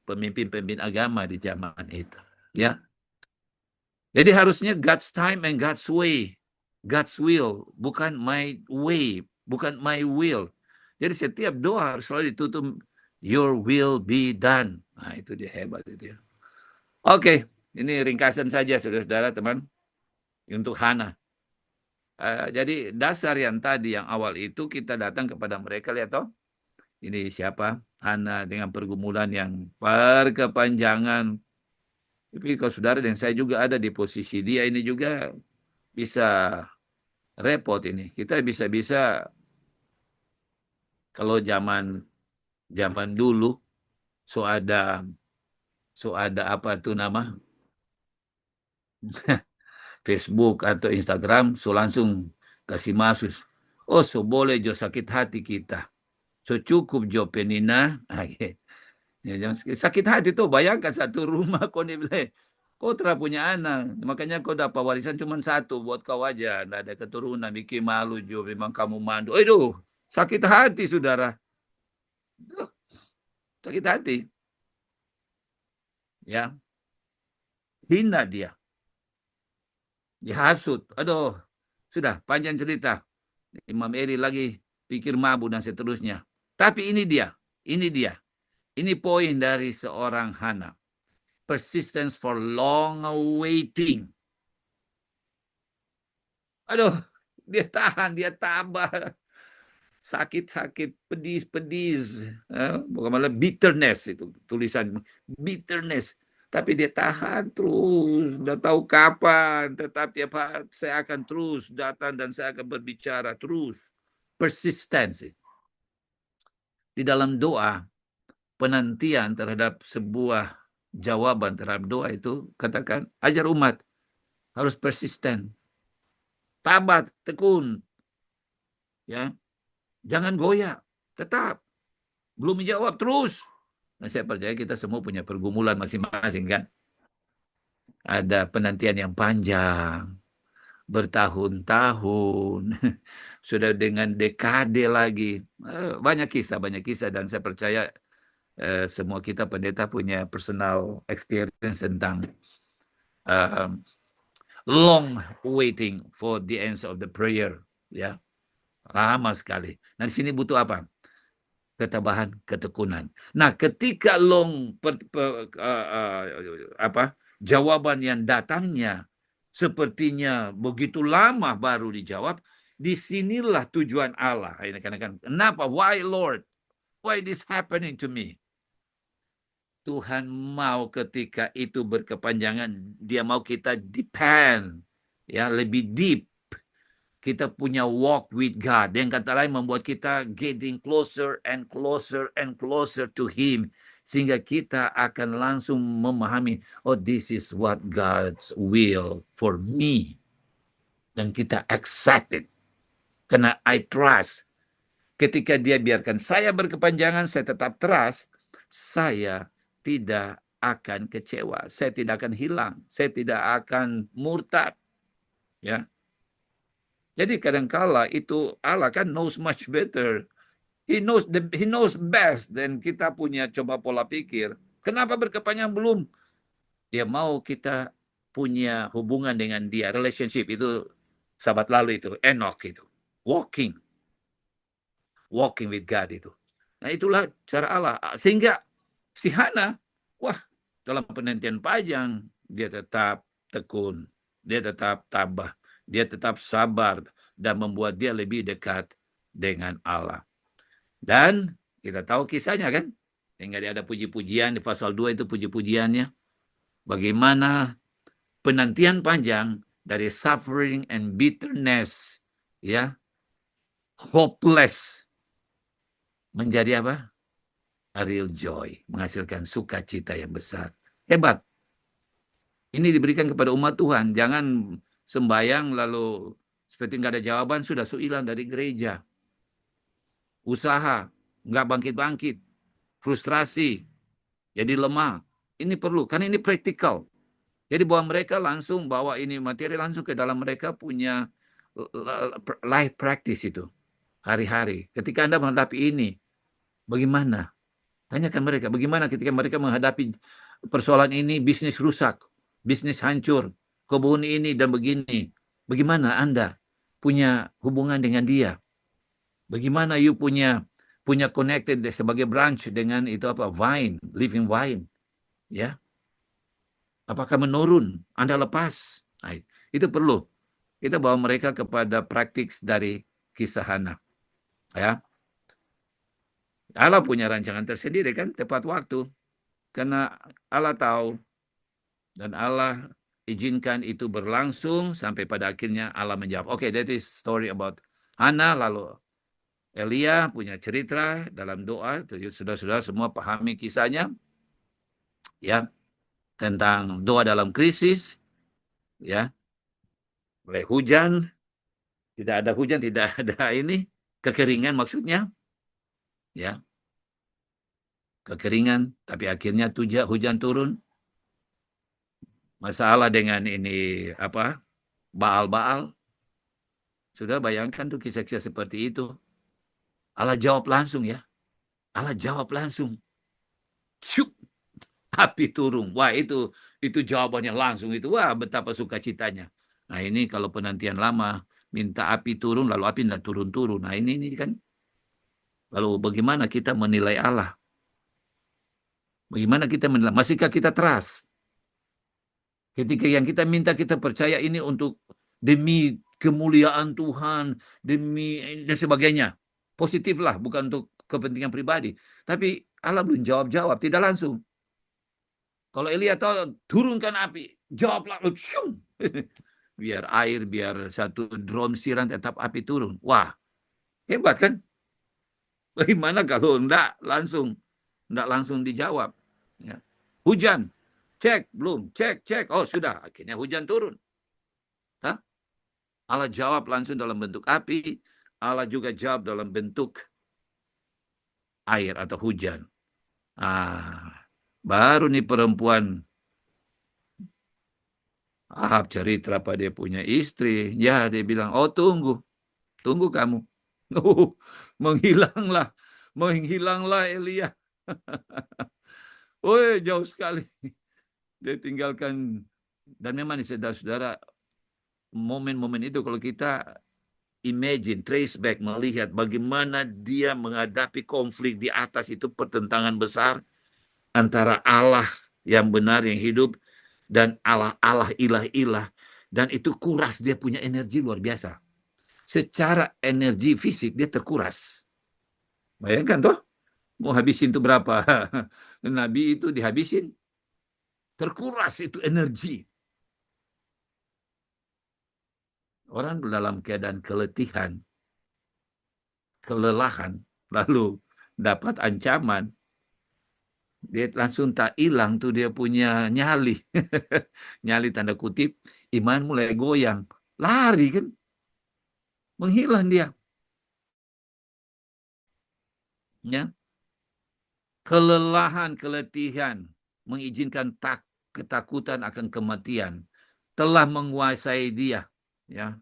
pemimpin-pemimpin agama di zaman itu. Ya. Jadi harusnya God's time and God's way, God's will, bukan my way, bukan my will. Jadi setiap doa harus selalu ditutup, your will be done. Nah, itu dia hebat itu ya. Oke, ini ringkasan saja saudara-saudara teman untuk Hana. Jadi dasar yang tadi yang awal itu kita datang kepada mereka, lihat toh. Ini siapa? Hana dengan pergumulan yang berkepanjangan. Tapi kalau saudara dan saya juga ada di posisi dia, ini juga bisa repot ini. Kita bisa kalau zaman dulu so ada apa tuh nama? Facebook atau Instagram, so langsung kasih masuk. Oh, so boleh jo sakit hati kita. So cukup jo penina. Ya, sakit hati tuh, bayangkan satu rumah kau nih bilang, kau telah punya anak, makanya kau dapat warisan cuma satu buat kau aja, nggak ada keturunan, bikin malu jo, memang kamu mandu. Aduh, sakit hati saudara, sakit hati, ya, hina dia, dihasut, aduh, sudah panjang cerita, Imam Eri lagi pikir mabuk dan seterusnya. Tapi ini dia. Ini poin dari seorang Hana. Persistence for long waiting. Aduh, dia tahan, dia tabah. Sakit-sakit, pedis-pedis. Bukan malah bitterness itu tulisan. Bitterness. Tapi dia tahan terus. Udah tahu kapan. Tetap tiap hari saya akan terus datang dan saya akan berbicara terus. Persistence. Di dalam doa, penantian terhadap sebuah jawaban terhadap doa itu, katakan, ajar umat harus persisten, tabah, tekun, ya, jangan goyah, tetap belum menjawab terus. Nah, saya percaya kita semua punya pergumulan masing-masing kan, ada penantian yang panjang, bertahun-tahun, sudah dengan dekade lagi, banyak kisah dan saya percaya semua kita pendeta punya personal experience tentang long waiting for the answer of the prayer, ya. Lama sekali. Nah, di sini butuh apa? Ketabahan, ketekunan. Nah, ketika jawaban yang datangnya sepertinya begitu lama baru dijawab, disinilah tujuan Allah. Ini kan kenapa? Why Lord? Why this happening to me? Tuhan mau ketika itu berkepanjangan, dia mau kita depend, ya, lebih deep. Kita punya walk with God. Yang kata lain membuat kita getting closer and closer and closer to Him. Sehingga kita akan langsung memahami, oh, this is what God's will for me. Dan kita accept it. Karena I trust. Ketika dia biarkan saya berkepanjangan, saya tetap trust. Saya tidak akan kecewa. Saya tidak akan hilang. Saya tidak akan murtad. Ya. Jadi kadangkala itu Allah kan knows much better. He knows best. Dan kita punya coba pola pikir. Kenapa berkepanjangan belum? Dia mau kita punya hubungan dengan dia. Relationship itu sahabat lalu itu. Enoch itu. Walking with God itu. Nah itulah cara Allah. Sehingga si Hana, wah, dalam penantian panjang, dia tetap tekun. Dia tetap tabah. Dia tetap sabar dan membuat dia lebih dekat dengan Allah. Dan kita tahu kisahnya kan, sehingga dia ada puji-pujian di pasal 2 itu puji-pujiannya. Bagaimana penantian panjang dari suffering and bitterness, ya, hopeless, menjadi apa? A real joy, menghasilkan sukacita yang besar. Hebat. Ini diberikan kepada umat Tuhan. Jangan sembayang lalu seperti nggak ada jawaban, sudah hilang dari gereja. Usaha, nggak bangkit-bangkit. Frustrasi, jadi lemah. Ini perlu, karena ini praktikal. Jadi bahwa mereka langsung bawa ini materi langsung ke dalam mereka punya life practice itu. Hari-hari. Ketika Anda menghadapi ini, bagaimana? Tanyakan mereka, bagaimana ketika mereka menghadapi persoalan ini, bisnis rusak, bisnis hancur, kebun ini dan begini. Bagaimana Anda punya hubungan dengan dia? Bagaimana you punya connected sebagai branch dengan itu apa? Vine, living vine. Ya. Apakah menurun? Anda lepas. Nah, itu perlu. Kita bawa mereka kepada praktik dari kisah Hana. Ya. Allah punya rancangan tersendiri kan, tepat waktu. Karena Allah tahu dan Allah izinkan itu berlangsung sampai pada akhirnya Allah menjawab. Oke, that is story about Hana. Lalu Elia punya cerita dalam doa. Sudah semua pahami kisahnya. Ya, tentang doa dalam krisis. Ya, oleh hujan, tidak ada hujan, tidak ada ini, kekeringan maksudnya. Ya, kekeringan, tapi akhirnya hujan turun. Masalah dengan ini apa? Baal-baal. Sudah bayangkan tuh kisah-kisah seperti itu. Allah jawab langsung ya. Allah jawab langsung. Syuk, api turun. Wah, itu jawabannya langsung itu. Wah, betapa sukacitanya. Nah, ini kalau penantian lama minta api turun lalu api tidak turun-turun. Nah, ini kan. Lalu bagaimana kita menilai Allah? Bagaimana kita menilai? Masihkah kita trust? Ketika yang kita minta kita percaya ini untuk demi kemuliaan Tuhan, demi dan sebagainya. Positiflah, bukan untuk kepentingan pribadi. Tapi Allah belum jawab, tidak langsung. Kalau Elia tahu turunkan api, jawablah, biar air, biar satu drum siram tetap api turun. Wah, hebat kan? Bagaimana kalau enggak langsung dijawab? Ya. Hujan, cek, belum, cek. Oh sudah, akhirnya hujan turun. Hah? Allah jawab langsung dalam bentuk api, Allah juga jawab dalam bentuk air atau hujan. Baru nih perempuan Ahab cerita apa dia punya istri. Ya, dia bilang, oh tunggu kamu. Menghilanglah Elia. Oh, jauh sekali. Dia tinggalkan. Dan memang saudara-saudara, momen-momen itu kalau kita imagine, trace back, melihat bagaimana dia menghadapi konflik di atas itu, pertentangan besar antara Allah yang benar, yang hidup, dan Allah ilah-ilah. Dan itu kuras, dia punya energi luar biasa. Secara energi fisik dia terkuras. Bayangkan toh, mau habisin itu berapa? Nabi itu dihabisin. Terkuras itu energi. Orang dalam keadaan keletihan, kelelahan, lalu dapat ancaman, dia langsung tak hilang tuh dia punya nyali. Nyali tanda kutip, iman mulai goyang. Lari kan. Menghilang dia. Ya. Kelelahan, keletihan, mengizinkan ketakutan akan kematian telah menguasai dia. Ya.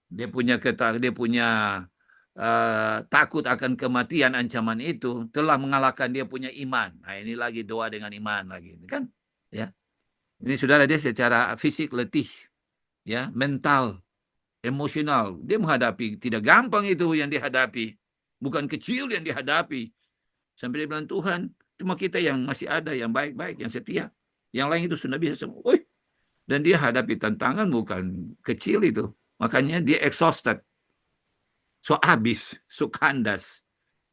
Dia punya takut akan kematian, ancaman itu telah mengalahkan dia punya iman. Nah, ini lagi doa dengan iman lagi, kan? Ya. Ini saudara, dia secara fisik letih, ya, mental, emosional. Dia menghadapi, tidak gampang itu yang dihadapi. Bukan kecil yang dihadapi. Sampai dia bilang, Tuhan, cuma kita yang masih ada, yang baik-baik, yang setia. Yang lain itu sudah bisa semua. Dan dia hadapi tantangan bukan kecil itu. Makanya dia exhausted. So habis, so kandas.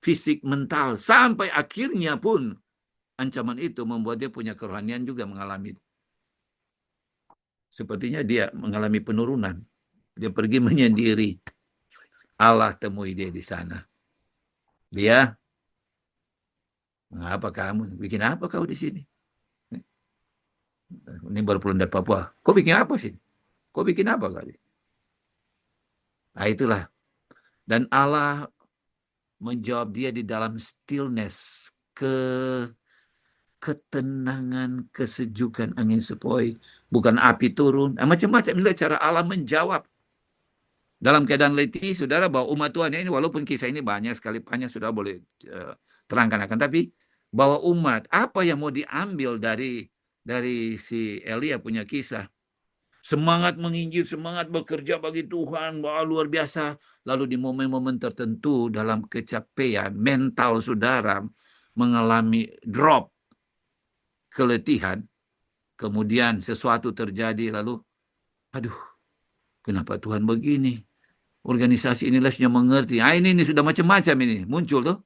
Fisik, mental. Sampai akhirnya pun ancaman itu membuat dia punya kerohanian juga mengalami. Sepertinya dia mengalami penurunan. Dia pergi menyendiri. Allah temui dia di sana. Dia, mengapa kamu? Bikin apa kau di sini? Ini baru pulang dari Papua. Kau bikin apa sih? Kau bikin apa kali? Nah, itulah. Dan Allah menjawab dia di dalam stillness, ketenangan, kesejukan, angin sepoi, bukan api turun. Nah, macam-macam inilah cara Allah menjawab. Dalam keadaan letih, saudara, bahwa umat Tuhan ini, walaupun kisah ini banyak sekali, banyak sudah boleh terangkan akan, tapi bahwa umat, apa yang mau diambil dari si Elia punya kisah? Semangat menginjil, semangat bekerja bagi Tuhan, wah, luar biasa. Lalu di momen-momen tertentu dalam kecapean, mental saudara mengalami drop, keletihan, kemudian sesuatu terjadi, lalu, aduh, kenapa Tuhan begini? Organisasi inilah sudah mengerti. Ah, ini sudah macam-macam ini, muncul tuh.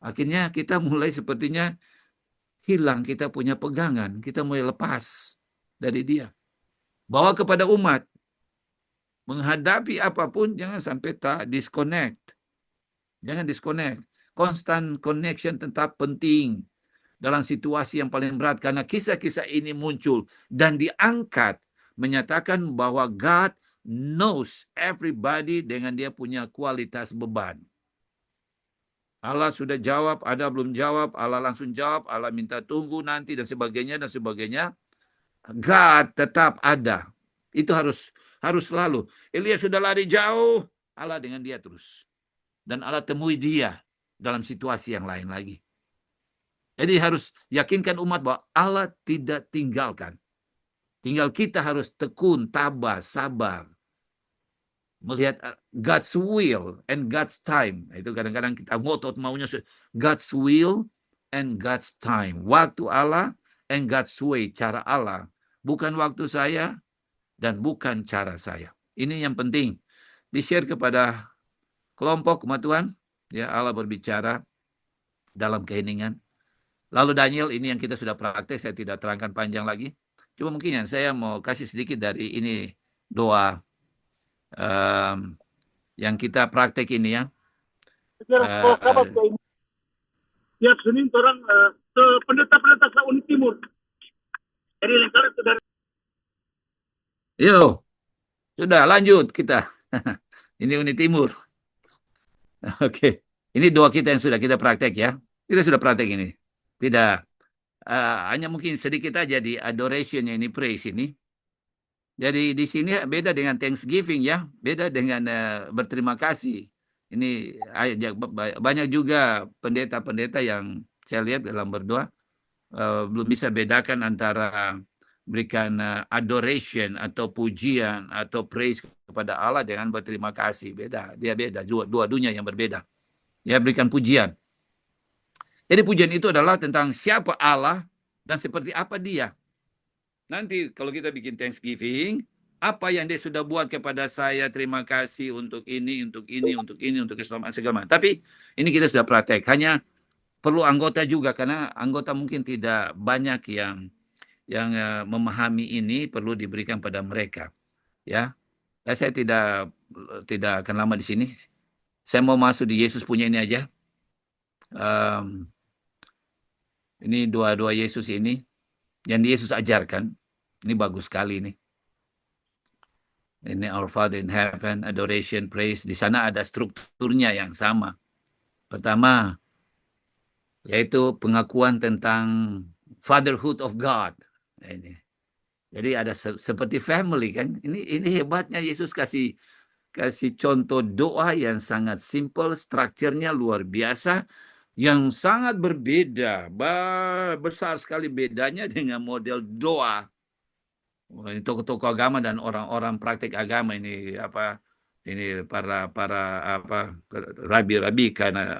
Akhirnya kita mulai sepertinya hilang, kita punya pegangan, kita mulai lepas dari dia. Bawa kepada umat, menghadapi apapun, jangan sampai tak disconnect. Jangan disconnect. Constant connection tetap penting dalam situasi yang paling berat. Karena kisah-kisah ini muncul dan diangkat, menyatakan bahwa God knows everybody dengan dia punya kualitas beban. Allah sudah jawab, ada belum jawab, Allah langsung jawab, Allah minta tunggu nanti, dan sebagainya, dan sebagainya. God tetap ada. Itu harus selalu. Elia sudah lari jauh, Allah dengan dia terus. Dan Allah temui dia dalam situasi yang lain lagi. Jadi harus yakinkan umat bahwa Allah tidak tinggalkan. Tinggal kita harus tekun, tabah, sabar. Melihat God's will and God's time. Itu kadang-kadang kita ngotot maunya God's will and God's time. Waktu Allah and God's way, cara Allah. Bukan waktu saya dan bukan cara saya. Ini yang penting. Di-share kepada kelompok umat Tuhan. Ya, Allah berbicara dalam keheningan. Lalu Daniel, ini yang kita sudah praktek, saya tidak terangkan panjang lagi. Cuma mungkin yang saya mau kasih sedikit dari ini doa yang kita praktek ini ya. Tiap Senin orang ke pendeta-pendeta Uni Timur. Jadi lengkap sudah. Yuk, sudah lanjut kita. Ini Uni Timur. Oke, ini doa kita yang sudah kita praktek ya. Kita sudah praktek ini. Tidak, hanya mungkin sedikit aja di adoration ini, praise ini. Jadi di sini beda dengan Thanksgiving ya, beda dengan berterima kasih. Ini banyak juga pendeta-pendeta yang saya lihat dalam berdoa belum bisa bedakan antara berikan adoration atau pujian atau praise kepada Allah dengan berterima kasih. Beda, dia beda, dua dunia yang berbeda. Ya, berikan pujian. Jadi pujian itu adalah tentang siapa Allah dan seperti apa dia. Nanti kalau kita bikin Thanksgiving, apa yang dia sudah buat kepada saya, terima kasih untuk ini, untuk ini, untuk ini, untuk keselamatan segala macam. Tapi ini kita sudah praktek. Hanya perlu anggota juga, karena anggota mungkin tidak banyak yang memahami ini, perlu diberikan pada mereka. Ya, saya tidak akan lama di sini. Saya mau masuk di Yesus punya ini aja. Ini dua Yesus ini yang Yesus ajarkan. Ini bagus sekali nih. Ini Our Father in Heaven, adoration, praise. Di sana ada strukturnya yang sama. Pertama, yaitu pengakuan tentang fatherhood of God. Ini. Jadi ada seperti family kan. Ini hebatnya Yesus kasih contoh doa yang sangat simple, strukturnya luar biasa, yang sangat berbeda, besar sekali bedanya dengan model doa. Ini tokoh-tokoh agama dan orang-orang praktik agama ini para rabi-rabi karena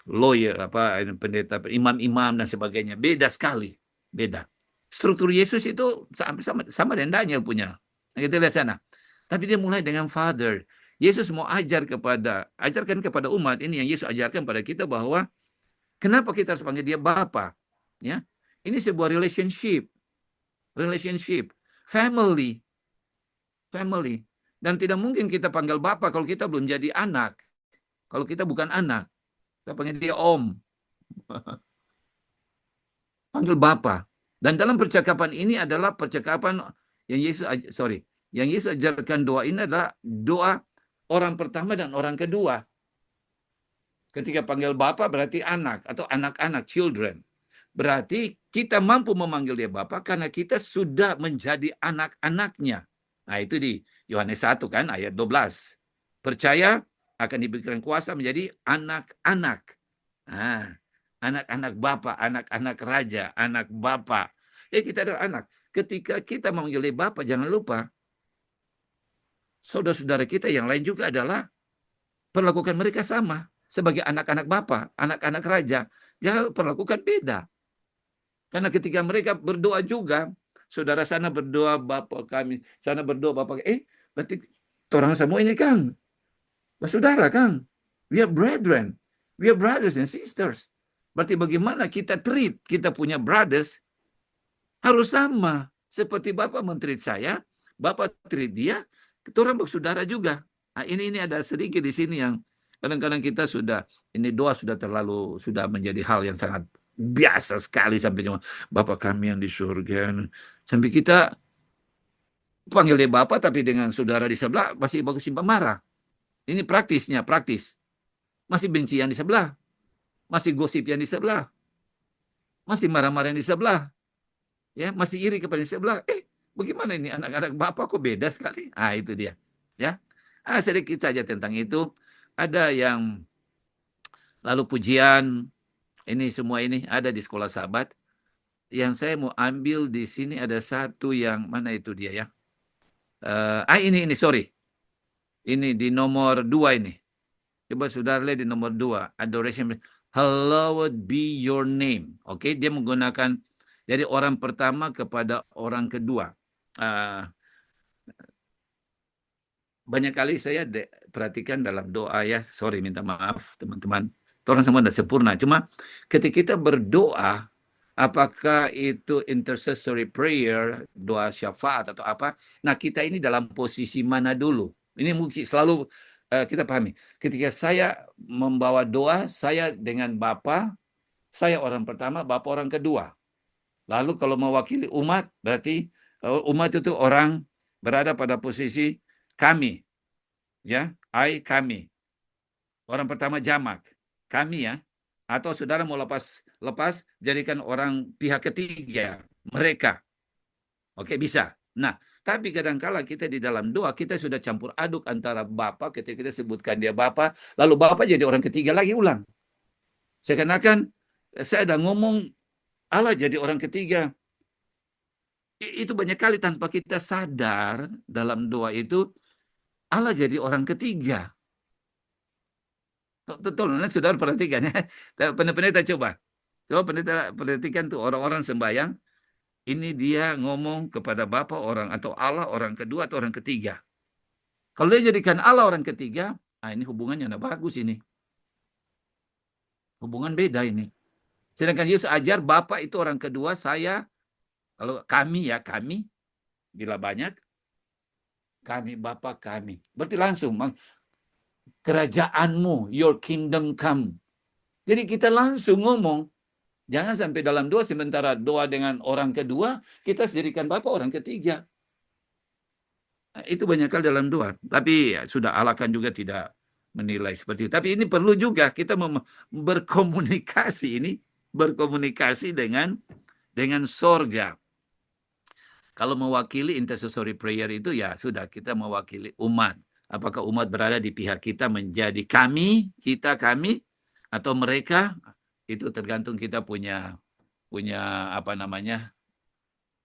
lawyer pendeta, imam-imam dan sebagainya, beda sekali, beda. Struktur Yesus itu sama dengan Daniel punya. Kita lihat sana. Tapi dia mulai dengan Father. Yesus mau ajarkan kepada umat ini yang Yesus ajarkan pada kita bahwa kenapa kita harus panggil dia Bapa, ya? Ini sebuah relationship, family. Dan tidak mungkin kita panggil Bapa kalau kita belum jadi anak. Kalau kita bukan anak, kita panggil dia Om. Panggil Bapa. Dan dalam percakapan ini adalah percakapan yang Yesus ajarkan doa ini adalah doa orang pertama dan orang kedua. Ketika panggil Bapa berarti anak atau anak-anak, children. Berarti kita mampu memanggil dia Bapa karena kita sudah menjadi anak-anaknya. Nah, itu di Yohanes 1 kan ayat 12. Percaya akan diberikan kuasa menjadi anak-anak. Nah, anak-anak Bapa, anak-anak raja, anak Bapa. Kita adalah anak. Ketika kita memanggil dia Bapa, jangan lupa saudara-saudara kita yang lain juga adalah perlakukan mereka sama sebagai anak-anak Bapa, anak-anak raja. Jangan perlakukan beda. Karena ketika mereka berdoa juga, saudara sana berdoa Bapa kami, sana berdoa Bapa, berarti orang semua ini kan saudara kan. We are brethren. We are brothers and sisters. Berarti bagaimana kita treat, kita punya brothers, harus sama. Seperti Bapak men-treat saya, Bapak treat dia, kita orang bersaudara juga. Nah, ini ada sedikit di sini yang kadang-kadang kita ini doa sudah menjadi hal yang sangat biasa sekali sampai cuma Bapa kami yang di surga. Sampai kita panggil dia Bapa tapi dengan saudara di sebelah masih bagus simpan marah. Ini praktis. Masih benci yang di sebelah. Masih gosip yang di sebelah. Masih marah-marah yang di sebelah. Ya, masih iri kepada yang di sebelah. Bagaimana ini anak-anak Bapa kok beda sekali? Itu dia. Ya. Sedikit saja tentang itu. Ada yang lalu pujian, ini semua ini ada di Sekolah Sahabat. Yang saya mau ambil di sini ada satu yang mana itu dia ya? Ini sorry. Ini di nomor 2 ini. Coba saudara lihat di nomor 2. Adoration. Hallowed be your name. Oke, dia menggunakan dari orang pertama kepada orang kedua. Banyak kali saya perhatikan dalam doa ya. Sorry, minta maaf teman-teman. Orang semua tidak sempurna. Cuma ketika kita berdoa, apakah itu intercessory prayer, doa syafaat atau apa, nah kita ini dalam posisi mana dulu? Ini mungkin selalu kita pahami. Ketika saya membawa doa, saya dengan Bapa, saya orang pertama, Bapa orang kedua. Lalu kalau mewakili umat, berarti umat itu orang berada pada posisi kami. Ya, kami. Orang pertama jamak. Kami ya, atau saudara mau lepas jadikan orang pihak ketiga, mereka. Oke, bisa. Nah, tapi kadang-kala kita di dalam doa, kita sudah campur aduk antara Bapa, ketika kita sebutkan dia Bapa, lalu Bapa jadi orang ketiga lagi ulang. Seakan-akan saya ada ngomong, Allah jadi orang ketiga. Itu banyak kali tanpa kita sadar dalam doa itu Allah jadi orang ketiga. Betul, nah, saudara perhatikan ya. Pendeta coba. Coba pendeta perhatikan tuh orang-orang sembahyang. Ini dia ngomong kepada Bapa orang atau Allah orang kedua atau orang ketiga. Kalau dia jadikan Allah orang ketiga, ini hubungannya nggak bagus ini. Hubungan beda ini. Sedangkan Yesus ajar Bapa itu orang kedua, saya, kalau kami ya kami, bila banyak, kami Bapa kami. Berarti langsung, kerajaanmu, your kingdom come. Jadi kita langsung ngomong, jangan sampai dalam doa, sementara doa dengan orang kedua, kita jadikan Bapa orang ketiga. Itu banyak kali dalam doa. Tapi ya, sudah Allah kan juga tidak menilai seperti itu. Tapi ini perlu juga kita berkomunikasi dengan sorga. Kalau mewakili intercessory prayer itu ya sudah, kita mewakili umat. Apakah umat berada di pihak kita menjadi kami, kami, atau mereka, itu tergantung kita punya apa namanya,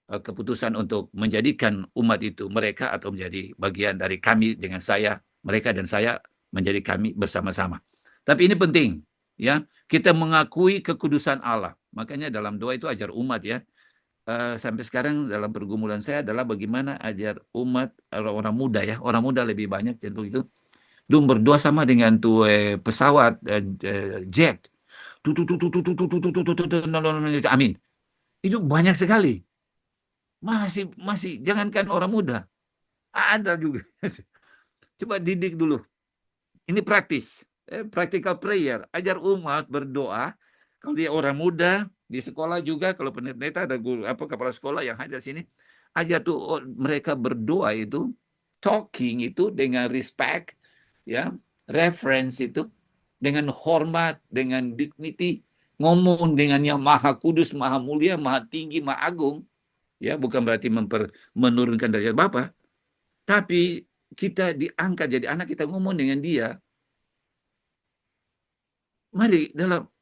keputusan untuk menjadikan umat itu mereka atau menjadi bagian dari kami dengan saya, mereka dan saya menjadi kami bersama-sama. Tapi ini penting, ya, kita mengakui kekudusan Allah. Makanya dalam doa itu ajar umat ya. Sampai sekarang dalam pergumulan saya adalah bagaimana ajar umat, orang muda ya, orang muda lebih banyak contoh itu. Dum berdoa sama dengan tuh pesawat jet. Amin. Itu banyak sekali. Masih jangankan orang muda. Ada juga. Coba didik dulu. Ini praktis. Practical prayer. Ajar umat berdoa. Kalau dia orang muda, di sekolah juga, kalau pendeta ada guru, kepala sekolah yang hadir sini, ajar tuh mereka berdoa itu, talking itu dengan respect, ya, reference itu, dengan hormat, dengan dignity, ngomong dengan yang maha kudus, maha mulia, maha tinggi, maha agung. Ya, bukan berarti menurunkan derajat Bapa, tapi kita diangkat jadi anak, kita ngomong dengan dia. Mari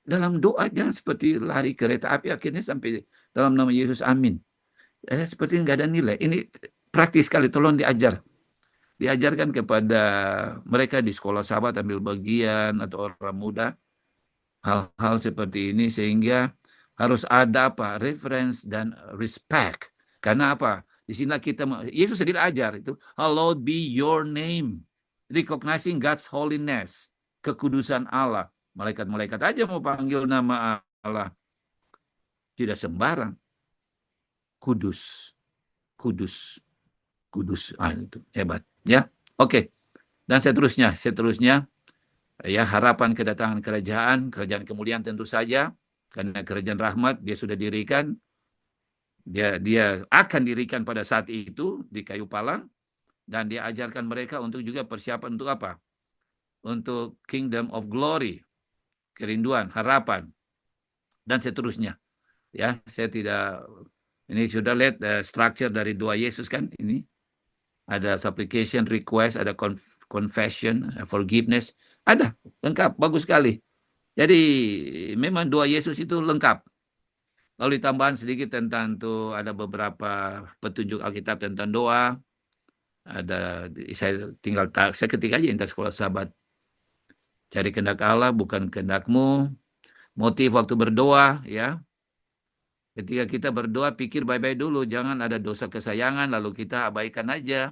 dalam doa jangan seperti lari kereta api akhirnya sampai dalam nama Yesus amin. Seperti nggak ada nilai. Ini praktis sekali, tolong diajarkan kepada mereka di sekolah sahabat, ambil bagian atau orang muda hal-hal seperti ini, sehingga harus ada reference dan respect. Karena apa? Di sini kita, Yesus sendiri ajar itu, hallowed be your name, recognizing God's holiness, kekudusan Allah. Malaikat-malaikat aja mau panggil nama Allah, tidak sembarang. Kudus. Itu hebat, ya. Oke. Dan seterusnya, ya, harapan kedatangan kerajaan kemuliaan tentu saja, karena kerajaan rahmat dia sudah dirikan, dia akan dirikan pada saat itu di kayu palang, dan dia ajarkan mereka untuk juga persiapan untuk apa? Untuk kingdom of glory, kerinduan, harapan, dan seterusnya. Ya, saya tidak, ini sudah lihat structure dari doa Yesus kan, ini ada supplication, request, ada confession, forgiveness, ada lengkap, bagus sekali. Jadi memang doa Yesus itu lengkap. Lalu ditambahan sedikit tentang tuh, ada beberapa petunjuk Alkitab tentang doa. Ada, saya ketik aja Intas Sekolah Sahabat. Cari kehendak Allah, bukan kehendakmu. Motif waktu berdoa, ya. Ketika kita berdoa, pikir baik-baik dulu. Jangan ada dosa kesayangan, lalu kita abaikan aja.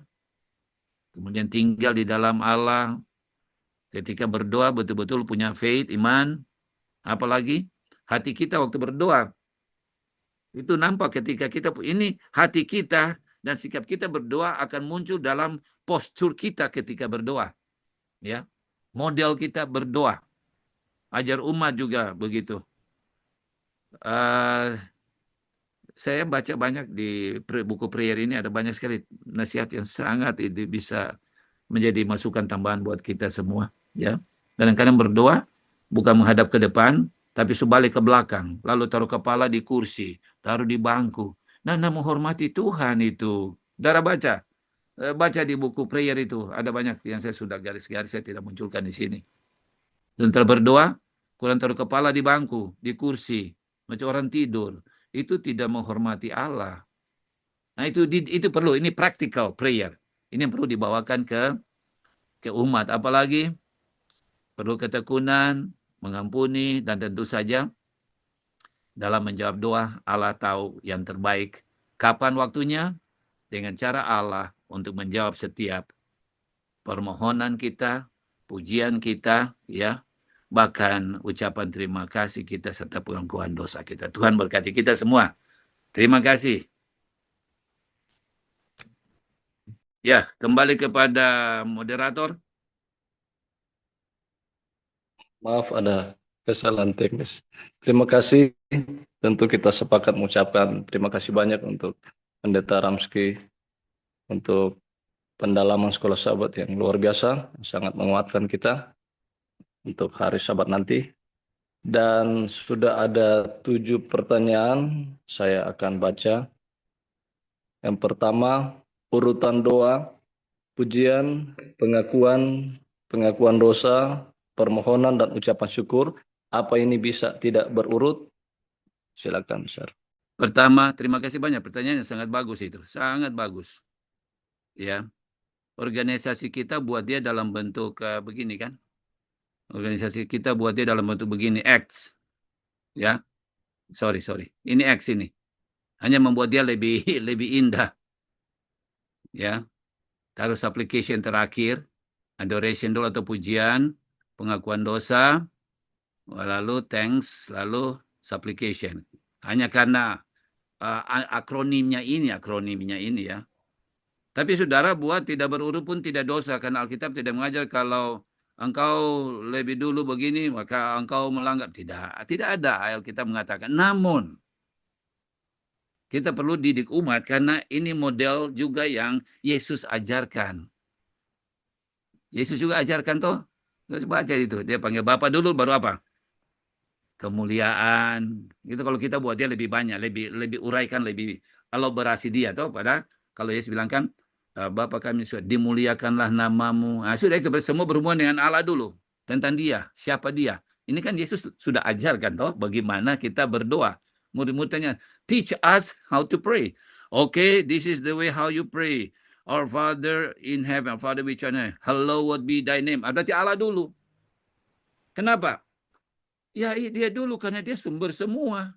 Kemudian tinggal di dalam Allah. Ketika berdoa, betul-betul punya faith, iman. Apalagi hati kita waktu berdoa. Itu nampak ketika kita, ini hati kita dan sikap kita berdoa akan muncul dalam postur kita ketika berdoa. Ya. Model kita berdoa. Ajar umat juga begitu. Saya baca banyak di buku prayer ini, ada banyak sekali nasihat yang sangat itu bisa menjadi masukan tambahan buat kita semua. Ya, kadang-kadang berdoa bukan menghadap ke depan, tapi sebalik ke belakang, lalu taruh kepala di kursi, taruh di bangku. Nah, menghormati Tuhan itu. Saudara baca di buku prayer itu, ada banyak yang saya sudah garis-garis, saya tidak munculkan di sini. Setelah berdoa, kurang taruh kepala di bangku, di kursi, macam orang tidur. Itu tidak menghormati Allah. Nah, itu perlu, ini practical prayer. Ini yang perlu dibawakan ke umat, apalagi perlu ketekunan, mengampuni, dan tentu saja dalam menjawab doa, Allah tahu yang terbaik. Kapan waktunya? Dengan cara Allah untuk menjawab setiap permohonan kita, pujian kita, ya, bahkan ucapan terima kasih kita serta pengakuan dosa kita. Tuhan berkati kita semua. Terima kasih. Ya, kembali kepada moderator. Maaf ada kesalahan teknis. Terima kasih. Tentu kita sepakat mengucapkan terima kasih banyak untuk Pendeta Ramski untuk pendalaman sekolah sahabat yang luar biasa, sangat menguatkan kita untuk hari Sabat nanti. Dan sudah ada 7 pertanyaan, saya akan baca. Yang pertama, urutan doa, pujian, pengakuan dosa, permohonan dan ucapan syukur. Apa ini bisa tidak berurut? Silakan, Sir. Pertama, terima kasih banyak. Pertanyaan yang sangat bagus itu. Sangat bagus. Ya. Organisasi kita buat dia dalam bentuk begini kan. Organisasi kita buat dia dalam bentuk begini, X. Ya. Sorry. Ini X ini. Hanya membuat dia lebih lebih indah. Ya. Taruh application terakhir, adoration dulu atau pujian, pengakuan dosa, lalu thanks, lalu supplication. Hanya karena akronimnya ini ya. Tapi saudara buat tidak berurut pun tidak dosa, karena Alkitab tidak mengajar kalau engkau lebih dulu begini maka engkau melanggar. Tidak ada Alkitab mengatakan. Namun kita perlu didik umat karena ini model juga yang Yesus ajarkan. Yesus juga ajarkan toh. Terus baca itu, dia panggil Bapa dulu baru apa? Kemuliaan. Itu kalau kita buat dia lebih banyak, lebih uraikan, lebih elaborasi dia toh. Pada kalau Yesus bilang kan, Bapa kami sudah dimuliakanlah namamu. Nah, sudah itu semua berhubungan dengan Allah dulu. Tentang dia, siapa dia. Ini kan Yesus sudah ajarkan toh bagaimana kita berdoa. Murid-muridnya, teach us how to pray. Okay, this is the way how you pray. Our Father in heaven, Father which art in heaven, hallowed be thy name. Berarti Allah dulu. Kenapa? Ya dia dulu karena dia sumber semua.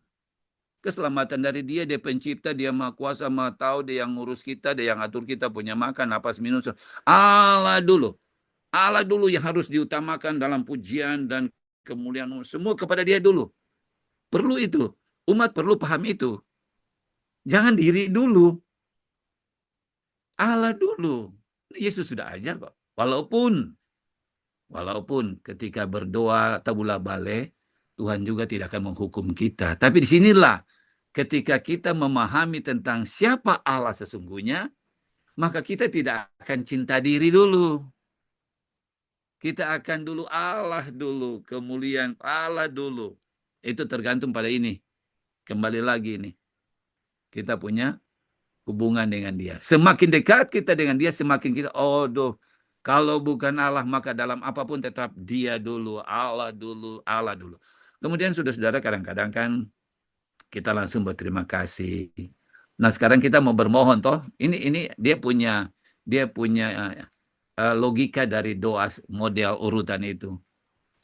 Keselamatan dari dia pencipta, dia maha kuasa, maha tahu, dia yang ngurus kita, dia yang atur kita punya makan, napas, minum. Allah dulu. Allah dulu yang harus diutamakan dalam pujian dan kemuliaan. Semua kepada dia dulu. Perlu itu. Umat perlu paham itu. Jangan diri dulu. Allah dulu. Yesus sudah ajar kok. Walaupun ketika berdoa tabula bale, Tuhan juga tidak akan menghukum kita. Tapi disinilah ketika kita memahami tentang siapa Allah sesungguhnya, maka kita tidak akan cinta diri dulu. Kita akan dulu Allah dulu, kemuliaan Allah dulu. Itu tergantung pada ini. Kembali lagi ini. Kita punya hubungan dengan dia. Semakin dekat kita dengan dia, semakin kita, kalau bukan Allah, maka dalam apapun tetap dia dulu, Allah dulu, Allah dulu. Kemudian saudara-saudara kadang-kadang kan kita langsung berterima kasih. Nah sekarang kita mau bermohon toh. Ini dia punya logika dari doa model urutan itu.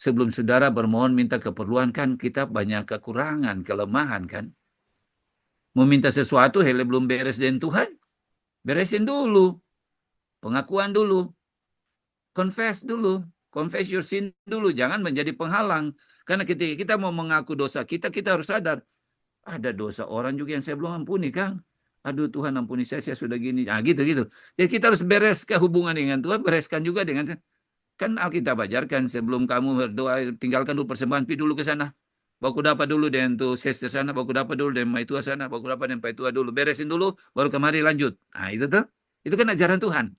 Sebelum saudara bermohon minta keperluan kan kita banyak kekurangan, kelemahan kan. Meminta sesuatu hele belum beres dengan Tuhan. Beresin dulu. Pengakuan dulu. Confess dulu. Confess your sin dulu. Jangan menjadi penghalang. Karena ketika kita mau mengaku dosa kita harus sadar. Ada dosa orang juga yang saya belum ampuni, Kang. Aduh Tuhan ampuni saya sudah gini. Nah gitu. Jadi kita harus bereskan hubungan dengan Tuhan. Bereskan juga dengan... Kan Alkitab ajarkan sebelum kamu berdoa, tinggalkan dulu persembahan, pergi dulu ke sana. Baku dapat dulu dengan tuh sester sana, baku dapat dulu dengan mai tua sana, baku dapat dengan pai tua dulu. Beresin dulu, baru kemari lanjut. Nah itu tuh. Itu kan ajaran Tuhan.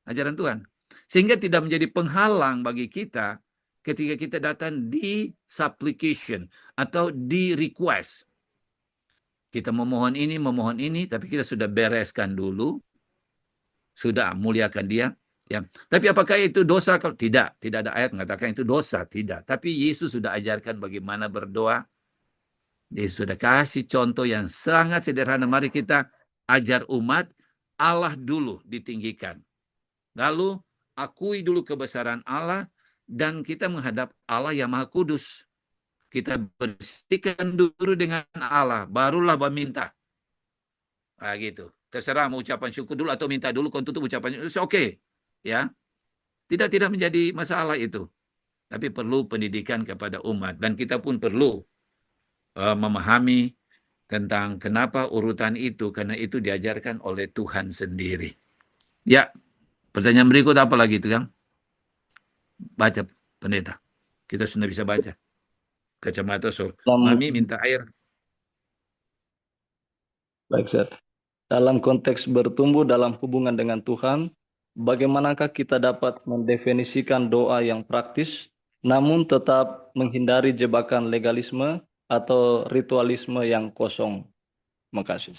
Ajaran Tuhan. Sehingga tidak menjadi penghalang bagi kita ketika kita datang di supplication atau di request. Kita memohon ini, tapi kita sudah bereskan dulu. Sudah muliakan dia. Ya. Tapi apakah itu dosa? Kalau tidak ada ayat mengatakan itu dosa, tidak. Tapi Yesus sudah ajarkan bagaimana berdoa. Yesus sudah kasih contoh yang sangat sederhana. Mari kita ajar umat, Allah dulu ditinggikan. Lalu akui dulu kebesaran Allah dan kita menghadap Allah yang Maha Kudus. Kita bersihkan dulu dengan Allah, barulah meminta. Nah, gitu. Terserah mau ucapan syukur dulu atau minta dulu, kon tutup ucapan syukur, oke. Ya. Tidak menjadi masalah itu. Tapi perlu pendidikan kepada umat dan kita pun perlu memahami tentang kenapa urutan itu, karena itu diajarkan oleh Tuhan sendiri. Ya, pertanyaan berikut apa lagi itu, Kang? Baca, pendeta. Kita sudah bisa baca. Kacamata Mami minta air. Baik, Sir. Dalam konteks bertumbuh dalam hubungan dengan Tuhan, bagaimanakah kita dapat mendefinisikan doa yang praktis, namun tetap menghindari jebakan legalisme atau ritualisme yang kosong? Terima kasih.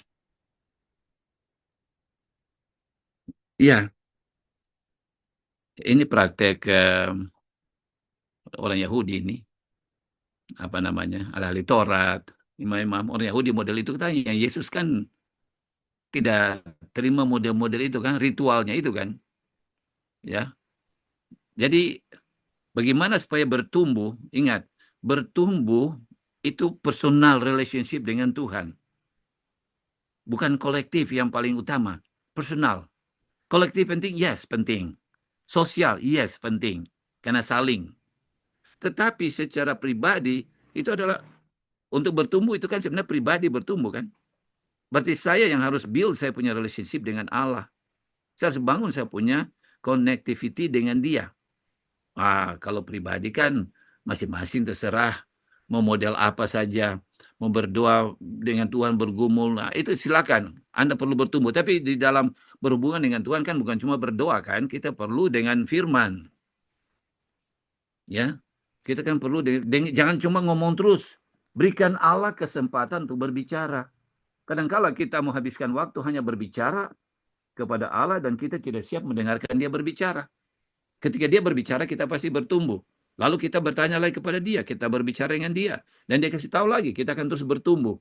Iya. Ini praktek orang Yahudi ini. Apa namanya? Ahli Taurat. Imam orang Yahudi model itu katanya. Yesus kan tidak terima model-model itu kan, ritualnya itu kan. Ya. Jadi bagaimana supaya bertumbuh? Ingat, bertumbuh itu personal relationship dengan Tuhan. Bukan kolektif yang paling utama. Personal. Kolektif penting? Yes, penting. Sosial? Yes, penting. Karena saling. Tetapi secara pribadi, itu adalah untuk bertumbuh itu kan sebenarnya pribadi bertumbuh kan. Berarti saya yang harus build saya punya relationship dengan Allah. Saya harus bangun saya punya connectivity dengan dia. Kalau pribadi kan masing-masing terserah mau model apa saja, mau berdoa dengan Tuhan bergumul, itu silakan. Anda perlu bertumbuh. Tapi di dalam berhubungan dengan Tuhan kan bukan cuma berdoa kan, kita perlu dengan firman. Ya, kita kan perlu jangan cuma ngomong terus. Berikan Allah kesempatan untuk berbicara. Kadang-kala kita menghabiskan waktu hanya berbicara kepada Allah dan kita tidak siap mendengarkan dia berbicara. Ketika dia berbicara, kita pasti bertumbuh. Lalu kita bertanya lagi kepada dia, kita berbicara dengan dia. Dan dia kasih tahu lagi, kita akan terus bertumbuh.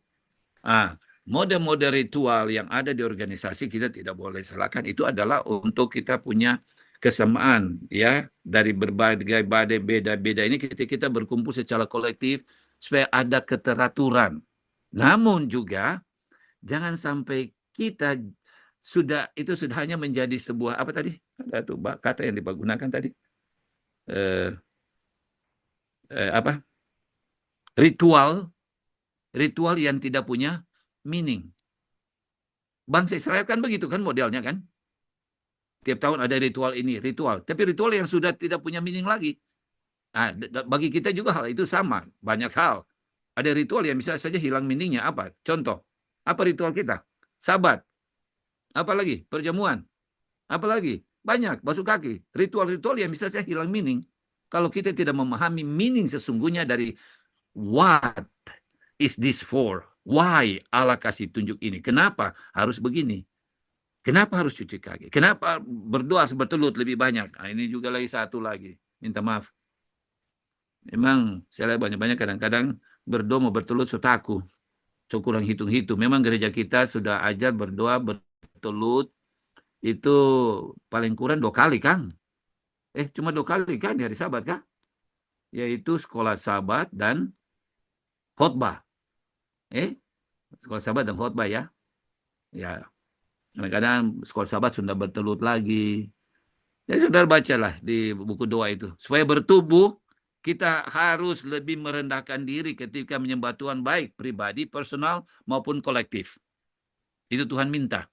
Mode-mode ritual yang ada di organisasi kita tidak boleh salahkan. Itu adalah untuk kita punya kesamaan ya dari berbagai beda-beda ini kita berkumpul secara kolektif supaya ada keteraturan. Namun juga jangan sampai kita sudah hanya menjadi sebuah apa tadi? Ada tuh kata yang digunakan tadi. Ritual yang tidak punya meaning. Bangsa Israel kan begitu kan modelnya kan? Tiap tahun ada ritual ini, ritual. Tapi ritual yang sudah tidak punya meaning lagi. Bagi kita juga hal itu sama. Banyak hal. Ada ritual yang bisa saja hilang meaningnya. Apa? Contoh. Apa ritual kita? Sabat. Apa lagi? Perjamuan. Apa lagi? Banyak. Basuh kaki. Ritual-ritual yang bisa saja hilang meaning. Kalau kita tidak memahami meaning sesungguhnya dari what is this for? Why Allah kasih tunjuk ini? Kenapa harus begini? Kenapa harus cuci kaki? Kenapa berdoa bertelut lebih banyak? Ini juga lagi satu lagi. Minta maaf. Memang saya lihat banyak-banyak kadang-kadang berdoa mau bertelut sotaku. So kurang hitung-hitung. Memang gereja kita sudah ajar berdoa bertelut itu paling kurang 2 kali, Kang. Cuma 2 kali kan di hari Sabat, Kang? Yaitu sekolah Sabat dan khotbah. Sekolah Sabat dan khotbah ya. Ya. Kadang-kadang sekolah Sabat sudah bertelut lagi. Jadi saudara bacalah di buku doa itu. Supaya bertumbuh, kita harus lebih merendahkan diri ketika menyembah Tuhan, baik pribadi, personal, maupun kolektif. Itu Tuhan minta.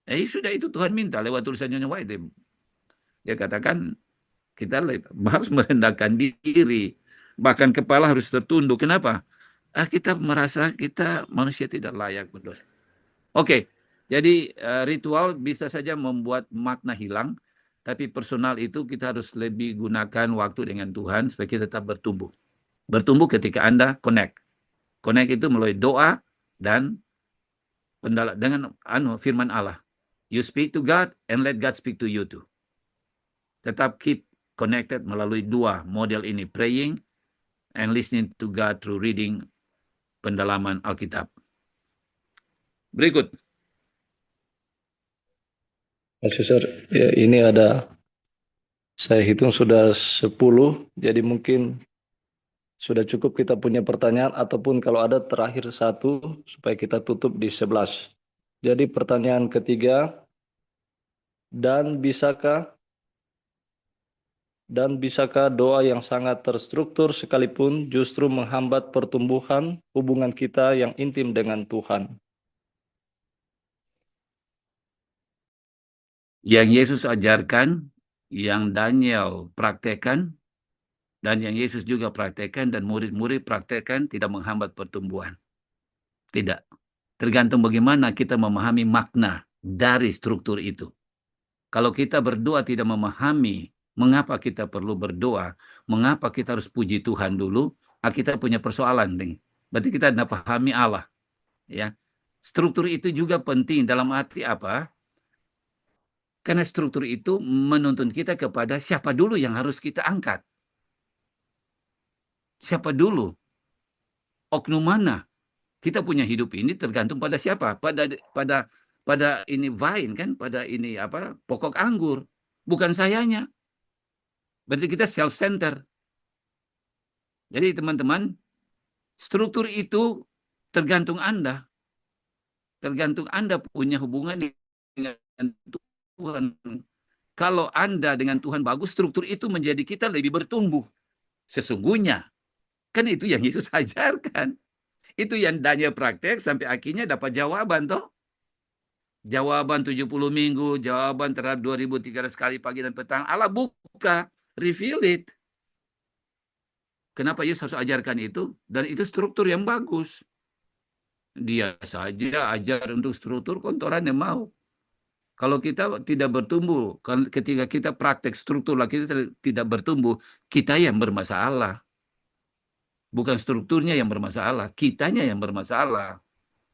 Sudah itu Tuhan minta lewat tulisan Nyonya White. Dia katakan kita harus merendahkan diri. Bahkan kepala harus tertunduk. Kenapa? Kita merasa kita manusia tidak layak berdosa. Oke. Jadi ritual bisa saja membuat makna hilang, tapi personal itu kita harus lebih gunakan waktu dengan Tuhan supaya kita tetap bertumbuh. Bertumbuh ketika Anda connect. Connect itu melalui doa dan dengan firman Allah. You speak to God and let God speak to you too. Tetap keep connected melalui 2 model ini, praying and listening to God through reading pendalaman Alkitab. Berikut. Masih, Sir. Ya, ini ada, saya hitung sudah 10, jadi mungkin sudah cukup kita punya pertanyaan, ataupun kalau ada terakhir satu, supaya kita tutup di 11. Jadi pertanyaan ketiga, dan bisakah doa yang sangat terstruktur sekalipun justru menghambat pertumbuhan hubungan kita yang intim dengan Tuhan? Yang Yesus ajarkan, yang Daniel praktekkan, dan yang Yesus juga praktekkan dan murid-murid praktekkan tidak menghambat pertumbuhan. Tidak. Tergantung bagaimana kita memahami makna dari struktur itu. Kalau kita berdoa tidak memahami mengapa kita perlu berdoa, mengapa kita harus puji Tuhan dulu, kita punya persoalan nih. Berarti kita tidak pahami Allah. Ya. Struktur itu juga penting dalam arti apa? Karena struktur itu menuntun kita kepada siapa dulu yang harus kita angkat. Siapa dulu? Oknum mana? Kita punya hidup ini tergantung pada siapa? Pada ini vine kan, pada ini apa? Pokok anggur, bukan sayanya. Berarti kita self center. Jadi teman-teman, struktur itu tergantung Anda. Tergantung Anda punya hubungan dengan Tuhan. Kalau Anda dengan Tuhan bagus, struktur itu menjadi kita lebih bertumbuh. Sesungguhnya. Kan itu yang Yesus ajarkan. Itu yang Daniel praktek sampai akhirnya dapat jawaban toh. Jawaban 70 minggu, jawaban terhadap 2300 kali pagi dan petang. Allah buka, reveal it. Kenapa Yesus harus ajarkan itu? Dan itu struktur yang bagus. Dia saja ajar untuk struktur, kontoran yang mau. Kalau kita tidak bertumbuh, ketika kita praktek struktur, kita tidak bertumbuh, kita yang bermasalah. Bukan strukturnya yang bermasalah, kitanya yang bermasalah.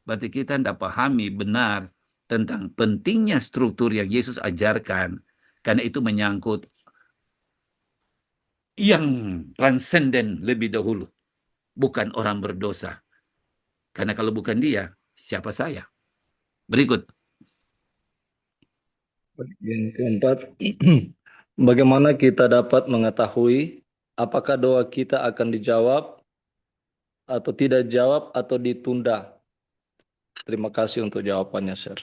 Berarti kita tidak pahami benar tentang pentingnya struktur yang Yesus ajarkan. Karena itu menyangkut yang transenden lebih dahulu. Bukan orang berdosa. Karena kalau bukan dia, siapa saya? Berikut. Yang keempat, bagaimana kita dapat mengetahui apakah doa kita akan dijawab atau tidak jawab atau ditunda? Terima kasih untuk jawabannya, Sir.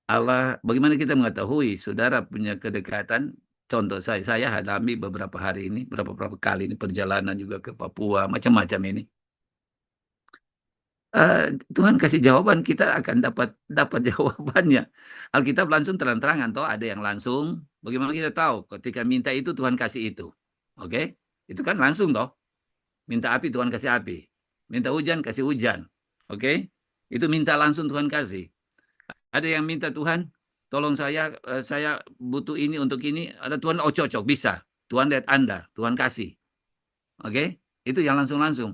Allah, bagaimana kita mengetahui saudara punya kedekatan? Contoh saya alami beberapa hari ini, beberapa kali ini perjalanan juga ke Papua, macam-macam ini. Tuhan kasih jawaban, kita akan dapat jawabannya. Alkitab langsung terang-terangan, toh ada yang langsung. Bagaimana kita tahu? Ketika minta itu Tuhan kasih itu, oke? Itu kan langsung toh. Minta api Tuhan kasih api, minta hujan kasih hujan, oke? Itu minta langsung Tuhan kasih. Ada yang minta Tuhan, tolong saya butuh ini untuk ini. Ada Tuhan, oh cocok bisa. Tuhan lihat Anda, Tuhan kasih, oke? Itu yang langsung-langsung.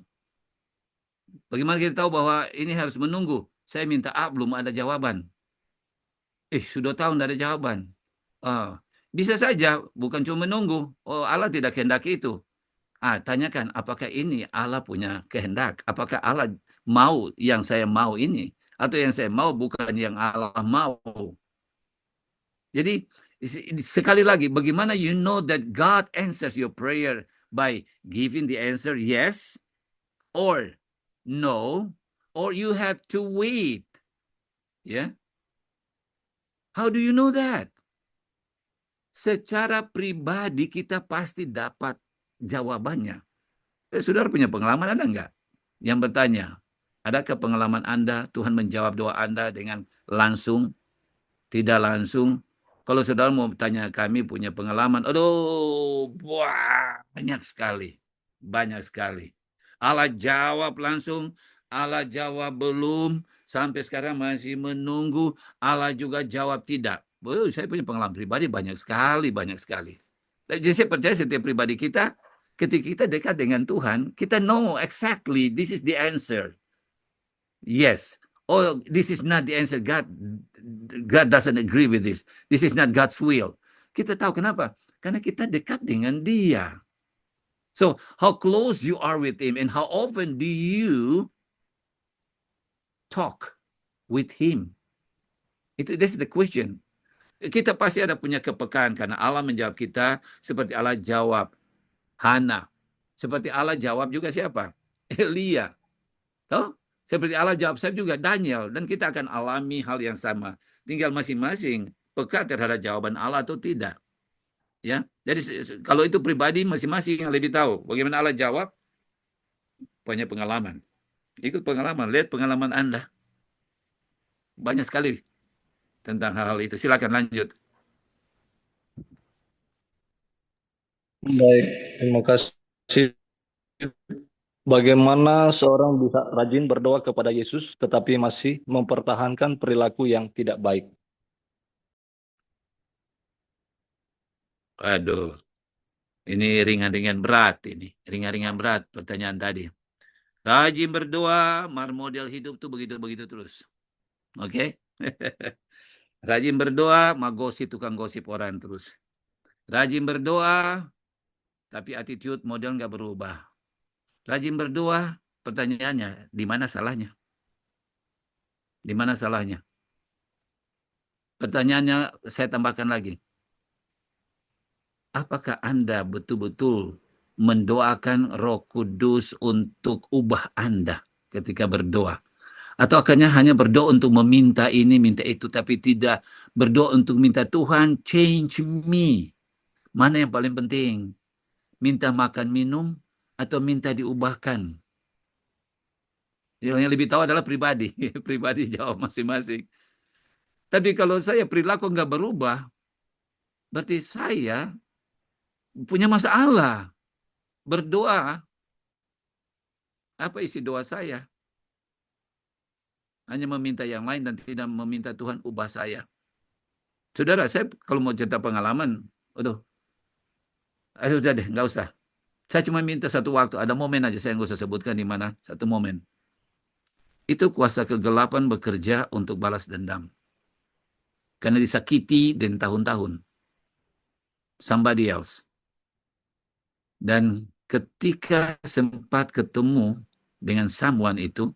Bagaimana kita tahu bahwa ini harus menunggu? Saya minta A, belum ada jawaban. Sudah tahu tidak ada jawaban. Bisa saja, bukan cuma menunggu. Oh, Allah tidak kehendaki itu. Tanyakan, apakah ini Allah punya kehendak? Apakah Allah mau yang saya mau ini? Atau yang saya mau bukan yang Allah mau? Jadi, sekali lagi, bagaimana you know that God answers your prayer by giving the answer yes or no, or you have to wait. Yeah. How do you know that? Secara pribadi kita pasti dapat jawabannya. Saudara punya pengalaman ada enggak? Yang bertanya, adakah pengalaman Anda Tuhan menjawab doa Anda dengan langsung, tidak langsung? Kalau saudara mau tanya kami punya pengalaman, aduh, banyak sekali. Banyak sekali. Allah jawab langsung, Allah jawab belum, sampai sekarang masih menunggu, Allah juga jawab tidak. Saya punya pengalaman pribadi banyak sekali. Jadi saya percaya setiap pribadi kita, ketika kita dekat dengan Tuhan, kita know exactly this is the answer. Yes. Oh, this is not the answer. God doesn't agree with this. This is not God's will. Kita tahu kenapa? Karena kita dekat dengan Dia. So, how close you are with Him and how often do you talk with him? That's the question. Kita pasti ada punya kepekaan karena Allah menjawab kita seperti Allah jawab Hana. Seperti Allah jawab juga siapa? Elia. Toh? Seperti Allah jawab saya juga Daniel. Dan kita akan alami hal yang sama. Tinggal masing-masing peka terhadap jawaban Allah atau tidak. Ya, jadi kalau itu pribadi masing-masing yang lebih tahu bagaimana Allah jawab. Banyak pengalaman. Ikut pengalaman, lihat pengalaman Anda. Banyak sekali tentang hal-hal itu. Silakan lanjut. Baik, terima kasih. Bagaimana seorang bisa rajin berdoa kepada Yesus tetapi masih mempertahankan perilaku yang tidak baik? Aduh, ini ringan-ringan berat ini. Ringan-ringan berat pertanyaan tadi. Rajin berdoa, model hidup tuh begitu-begitu terus. Oke? Rajin berdoa, tukang gosip orang terus. Rajin berdoa, tapi attitude model nggak berubah. Rajin berdoa, pertanyaannya, di mana salahnya? Di mana salahnya? Pertanyaannya saya tambahkan lagi. Apakah Anda betul-betul mendoakan Roh Kudus untuk ubah Anda ketika berdoa? Atau akhirnya hanya berdoa untuk meminta ini, minta itu, tapi tidak berdoa untuk minta Tuhan, change me. Mana yang paling penting? Minta makan, minum, atau minta diubahkan? Yang lebih tahu adalah pribadi. Pribadi jawab masing-masing. Tapi kalau saya perilaku nggak berubah, berarti saya punya masalah. Berdoa, apa isi doa saya? Hanya meminta yang lain dan tidak meminta Tuhan ubah saya. Saudara, saya kalau mau cerita pengalaman, sudah deh, nggak usah. Saya cuma minta satu waktu, ada momen aja, saya nggak usah sebutkan di mana, satu momen. Itu kuasa kegelapan bekerja untuk balas dendam. Karena disakiti dan tahun-tahun. Somebody else. Dan ketika sempat ketemu dengan someone itu,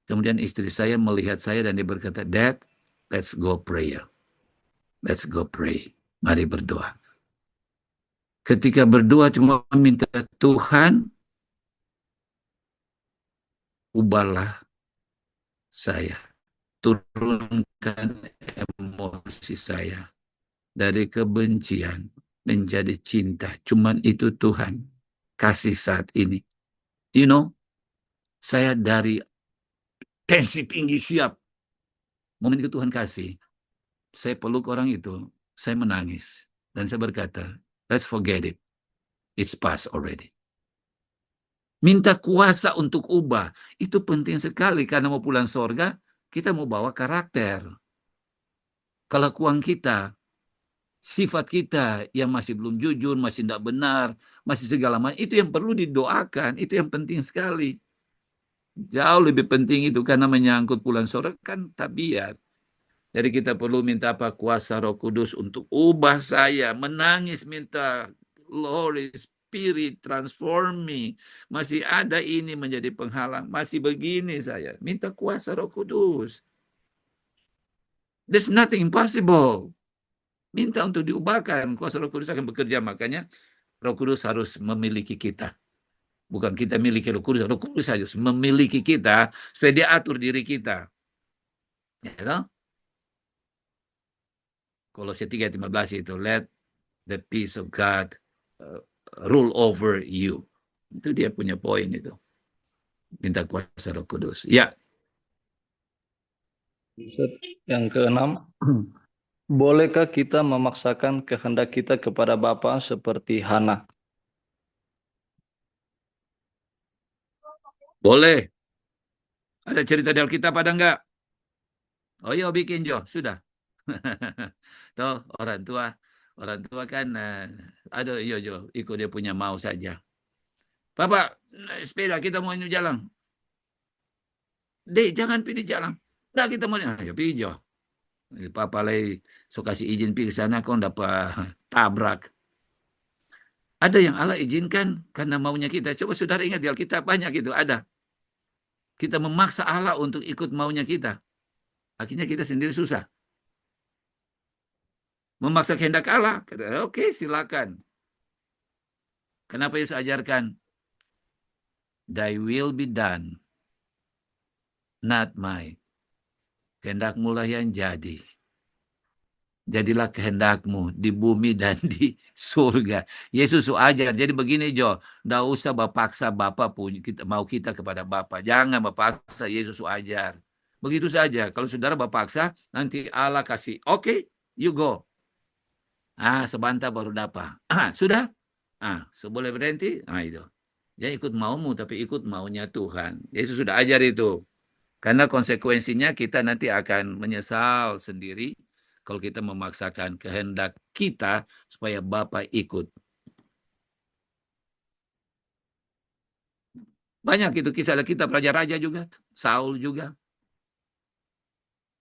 kemudian istri saya melihat saya dan dia berkata, Dad, let's go prayer. Let's go pray. Mari berdoa. Ketika berdoa cuma minta Tuhan, ubahlah saya. Turunkan emosi saya dari kebencian menjadi cinta. Cuman itu Tuhan kasih saat ini. You know, saya dari tensi tinggi siap. Momen itu Tuhan kasih. Saya peluk orang itu, saya menangis. Dan saya berkata, let's forget it. It's past already. Minta kuasa untuk ubah. Itu penting sekali karena mau pulang surga, kita mau bawa karakter. Kelakuan kita, sifat kita yang masih belum jujur, masih tidak benar, masih segala macam, itu yang perlu didoakan, itu yang penting sekali. Jauh lebih penting itu karena menyangkut pulang surga kan tabiat. Jadi kita perlu minta apa? Kuasa Roh Kudus untuk ubah saya, menangis minta Holy Spirit transform me. Masih ada ini menjadi penghalang, masih begini saya. Minta kuasa Roh Kudus. There's nothing impossible. Minta untuk diubahkan, kuasa Roh Kudus akan bekerja. Makanya Roh Kudus harus memiliki kita. Bukan kita miliki Roh Kudus harus memiliki kita supaya dia atur diri kita. Ya, toh? Kolose 3:15 itu, let the peace of God rule over you. Itu dia punya poin itu. Minta kuasa Roh Kudus. Ya. Yang keenam, bolehkah kita memaksakan kehendak kita kepada Bapa seperti Hana? Boleh. Ada cerita di Alkitab ada enggak? Oh iya, bikin Jo, sudah. Tuh orang tua kan aduh yo ikut dia punya mau saja. Papa, sepeda kita mau ini jalan. Dek, jangan pilih jalan. Enggak, kita mau ayo pilih. Papa lagi so kasih izin pergi ke sana kau dapat tabrak. Ada yang Allah izinkan karena maunya kita. Coba saudara ingat di Alkitab banyak itu ada. Kita memaksa Allah untuk ikut maunya kita. Akhirnya kita sendiri susah. Memaksa kehendak Allah. Kata, oke, silakan. Kenapa Yesus ajarkan? Thy will be done, not mine. Kehendakmu lah yang jadi. Jadilah kehendakmu di bumi dan di surga. Yesus ajar. Jadi begini Jo, nggak usah paksa Bapa punya kita mau kita kepada Bapa. Jangan paksa, Yesus ajar. Begitu saja. Kalau saudara paksa, nanti Allah kasih, oke, you go. Sebentar baru dapat. Sudah? Boleh berhenti? Itu. Jangan ikut maumu, tapi ikut maunya Tuhan. Yesus sudah ajar itu. Karena konsekuensinya kita nanti akan menyesal sendiri kalau kita memaksakan kehendak kita supaya Bapa ikut. Banyak itu kisah kita, raja-raja juga, Saul juga.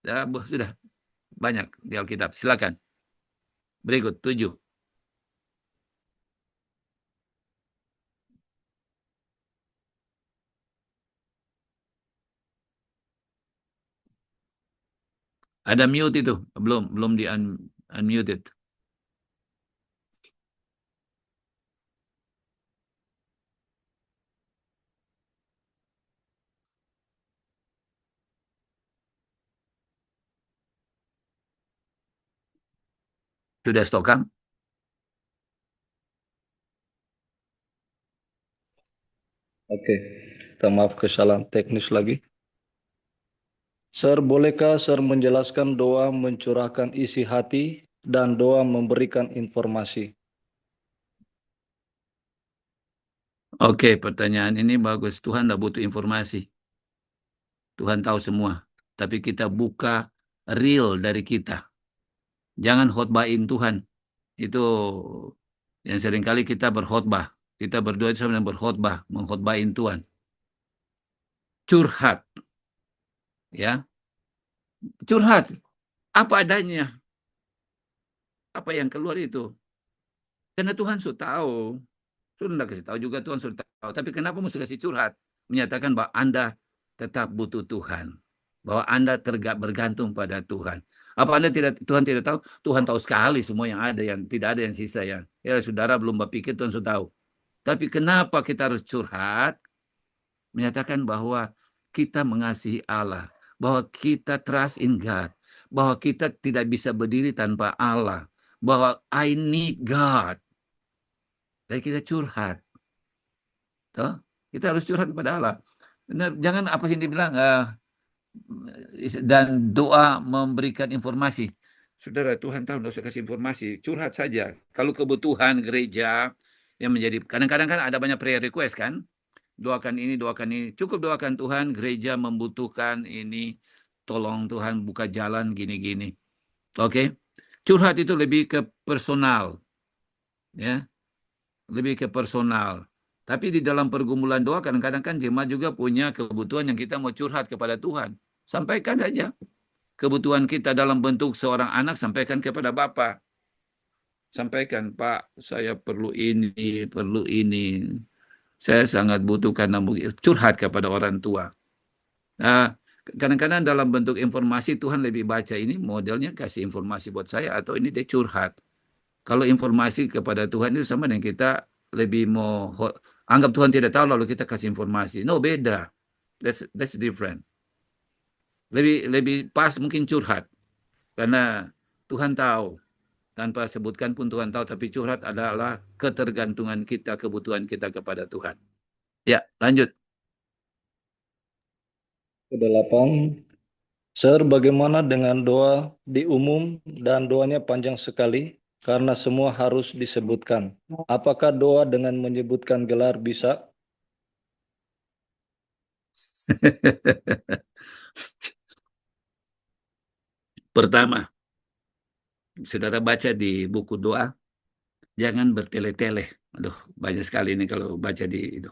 Sudah banyak di Alkitab. Silakan. Berikut 7. Ada mute itu, belum di unmuted. Sudah stok kan? Oke, kita maaf kesalahan teknis lagi. Sir, bolehkah Sir menjelaskan doa mencurahkan isi hati dan doa memberikan informasi? Oke, pertanyaan ini bagus. Tuhan tidak butuh informasi. Tuhan tahu semua. Tapi kita buka real dari kita. Jangan khotbahin Tuhan. Itu yang seringkali kita berkhotbah. Kita berdoa itu sebenarnya berkhotbah, mengkhotbahin Tuhan. Curhat. Ya. Curhat. Apa adanya. Apa yang keluar itu. Karena Tuhan sudah tahu. Sudah kasih tahu juga Tuhan sudah tahu. Tapi kenapa mesti kasih curhat? Menyatakan bahwa Anda tetap butuh Tuhan. Bahwa Anda bergantung pada Tuhan. Apa Tuhan tidak tahu? Tuhan tahu sekali semua yang ada, yang tidak ada yang sisa ya. Ya saudara belum berpikir, Tuhan sudah tahu. Tapi kenapa kita harus curhat? Menyatakan bahwa kita mengasihi Allah, bahwa kita trust in God, bahwa kita tidak bisa berdiri tanpa Allah, bahwa I need God. Dan kita curhat. Toh? Kita harus curhat kepada Allah. Benar, jangan apa yang dibilang dan doa memberikan informasi. Saudara, Tuhan tahu, tidak usah kasih informasi. Curhat saja. Kalau kebutuhan gereja yang menjadi, kadang-kadang kan ada banyak prayer request kan. Doakan ini, doakan ini. Cukup doakan Tuhan, gereja membutuhkan ini. Tolong Tuhan buka jalan gini-gini. Oke. Curhat itu lebih ke personal. Ya. Lebih ke personal. Tapi di dalam pergumulan doa kadang-kadang kan jemaat juga punya kebutuhan yang kita mau curhat kepada Tuhan. Sampaikan saja. Kebutuhan kita dalam bentuk seorang anak, sampaikan kepada Bapa. Sampaikan, Pak, saya perlu ini, perlu ini. Saya sangat butuh karena curhat kepada orang tua. Nah, kadang-kadang dalam bentuk informasi Tuhan lebih baca ini modelnya kasih informasi buat saya atau ini dia curhat. Kalau informasi kepada Tuhan itu sama dengan kita lebih mau anggap Tuhan tidak tahu lalu kita kasih informasi. No, beda. That's different. Lebih pas mungkin curhat. Karena Tuhan tahu. Tanpa sebutkan pun Tuhan tahu. Tapi curhat adalah ketergantungan kita, kebutuhan kita kepada Tuhan. Ya, lanjut. Ke-8. Sir, bagaimana dengan doa di umum dan doanya panjang sekali? Karena semua harus disebutkan. Apakah doa dengan menyebutkan gelar bisa? Pertama, saudara baca di buku doa, jangan bertele-tele. Aduh, banyak sekali ini kalau baca di itu.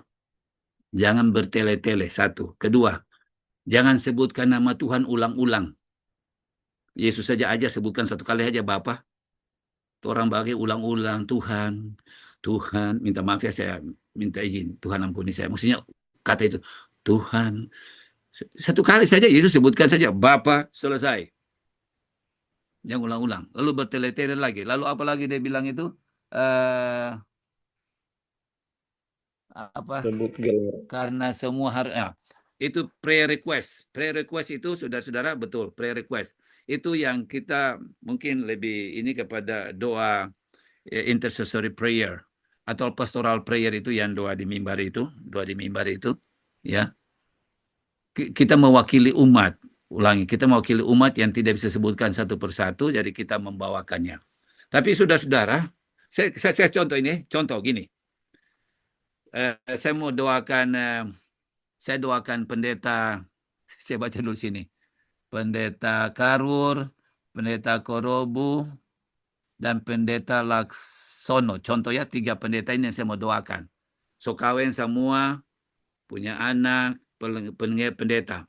Jangan bertele-tele, satu. Kedua, jangan sebutkan nama Tuhan ulang-ulang. Yesus saja sebutkan satu kali aja Bapa. Orang bagi ulang-ulang, Tuhan, Tuhan, minta maaf ya saya minta izin, Tuhan ampuni saya. Maksudnya kata itu, Tuhan, Satu kali saja Yesus sebutkan saja, Bapa, selesai. Jangan ulang-ulang. Lalu bertele-tele lagi. Lalu apa lagi dia bilang itu? Apa? Sebut gelar. Karena semua harus itu prayer request. Prayer request itu saudara-saudara betul, prayer request. Itu yang kita mungkin lebih ini kepada doa intercessory prayer atau pastoral prayer itu yang doa di mimbar itu, ya. Kita mewakili umat. Ulangi, kita mewakili umat yang tidak bisa sebutkan satu persatu, jadi kita membawakannya. Tapi saudara-saudara, saya contoh ini, contoh gini. Saya mau doakan, saya doakan pendeta, saya baca dulu sini. Pendeta Karur, pendeta Korobu, dan pendeta Laksono. Contoh ya, 3 pendeta ini yang saya mau doakan. So kawin semua, punya anak, pendeta.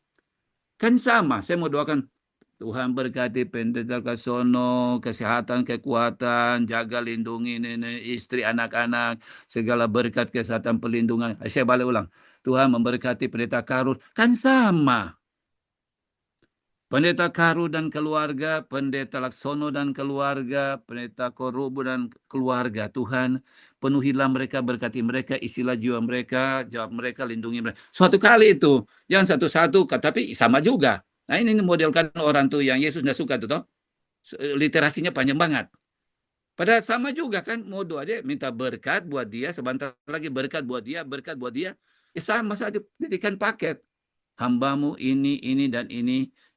Kan sama, saya mau doakan Tuhan berkati pendeta Laksono, kesehatan, kekuatan, jaga lindungi nenek, istri, anak-anak, segala berkat, kesehatan, perlindungan. Saya balik ulang. Tuhan memberkati pendeta Karur. Kan sama. Pendeta Karu dan keluarga, pendeta Laksono dan keluarga, pendeta Korobu dan keluarga. Tuhan, penuhilah mereka, berkati mereka, isilah jiwa mereka, jawab mereka, lindungi mereka. Suatu kali itu, yang satu-satu, tapi sama juga. Nah ini modelkan orang tuh yang Yesus tidak suka tuh, toh. Literasinya panjang banget. Padahal sama juga kan, mau doa dia, minta berkat buat dia, sebentar lagi berkat buat dia, berkat buat dia. Ya sama saja, jadikan paket. Hambamu ini,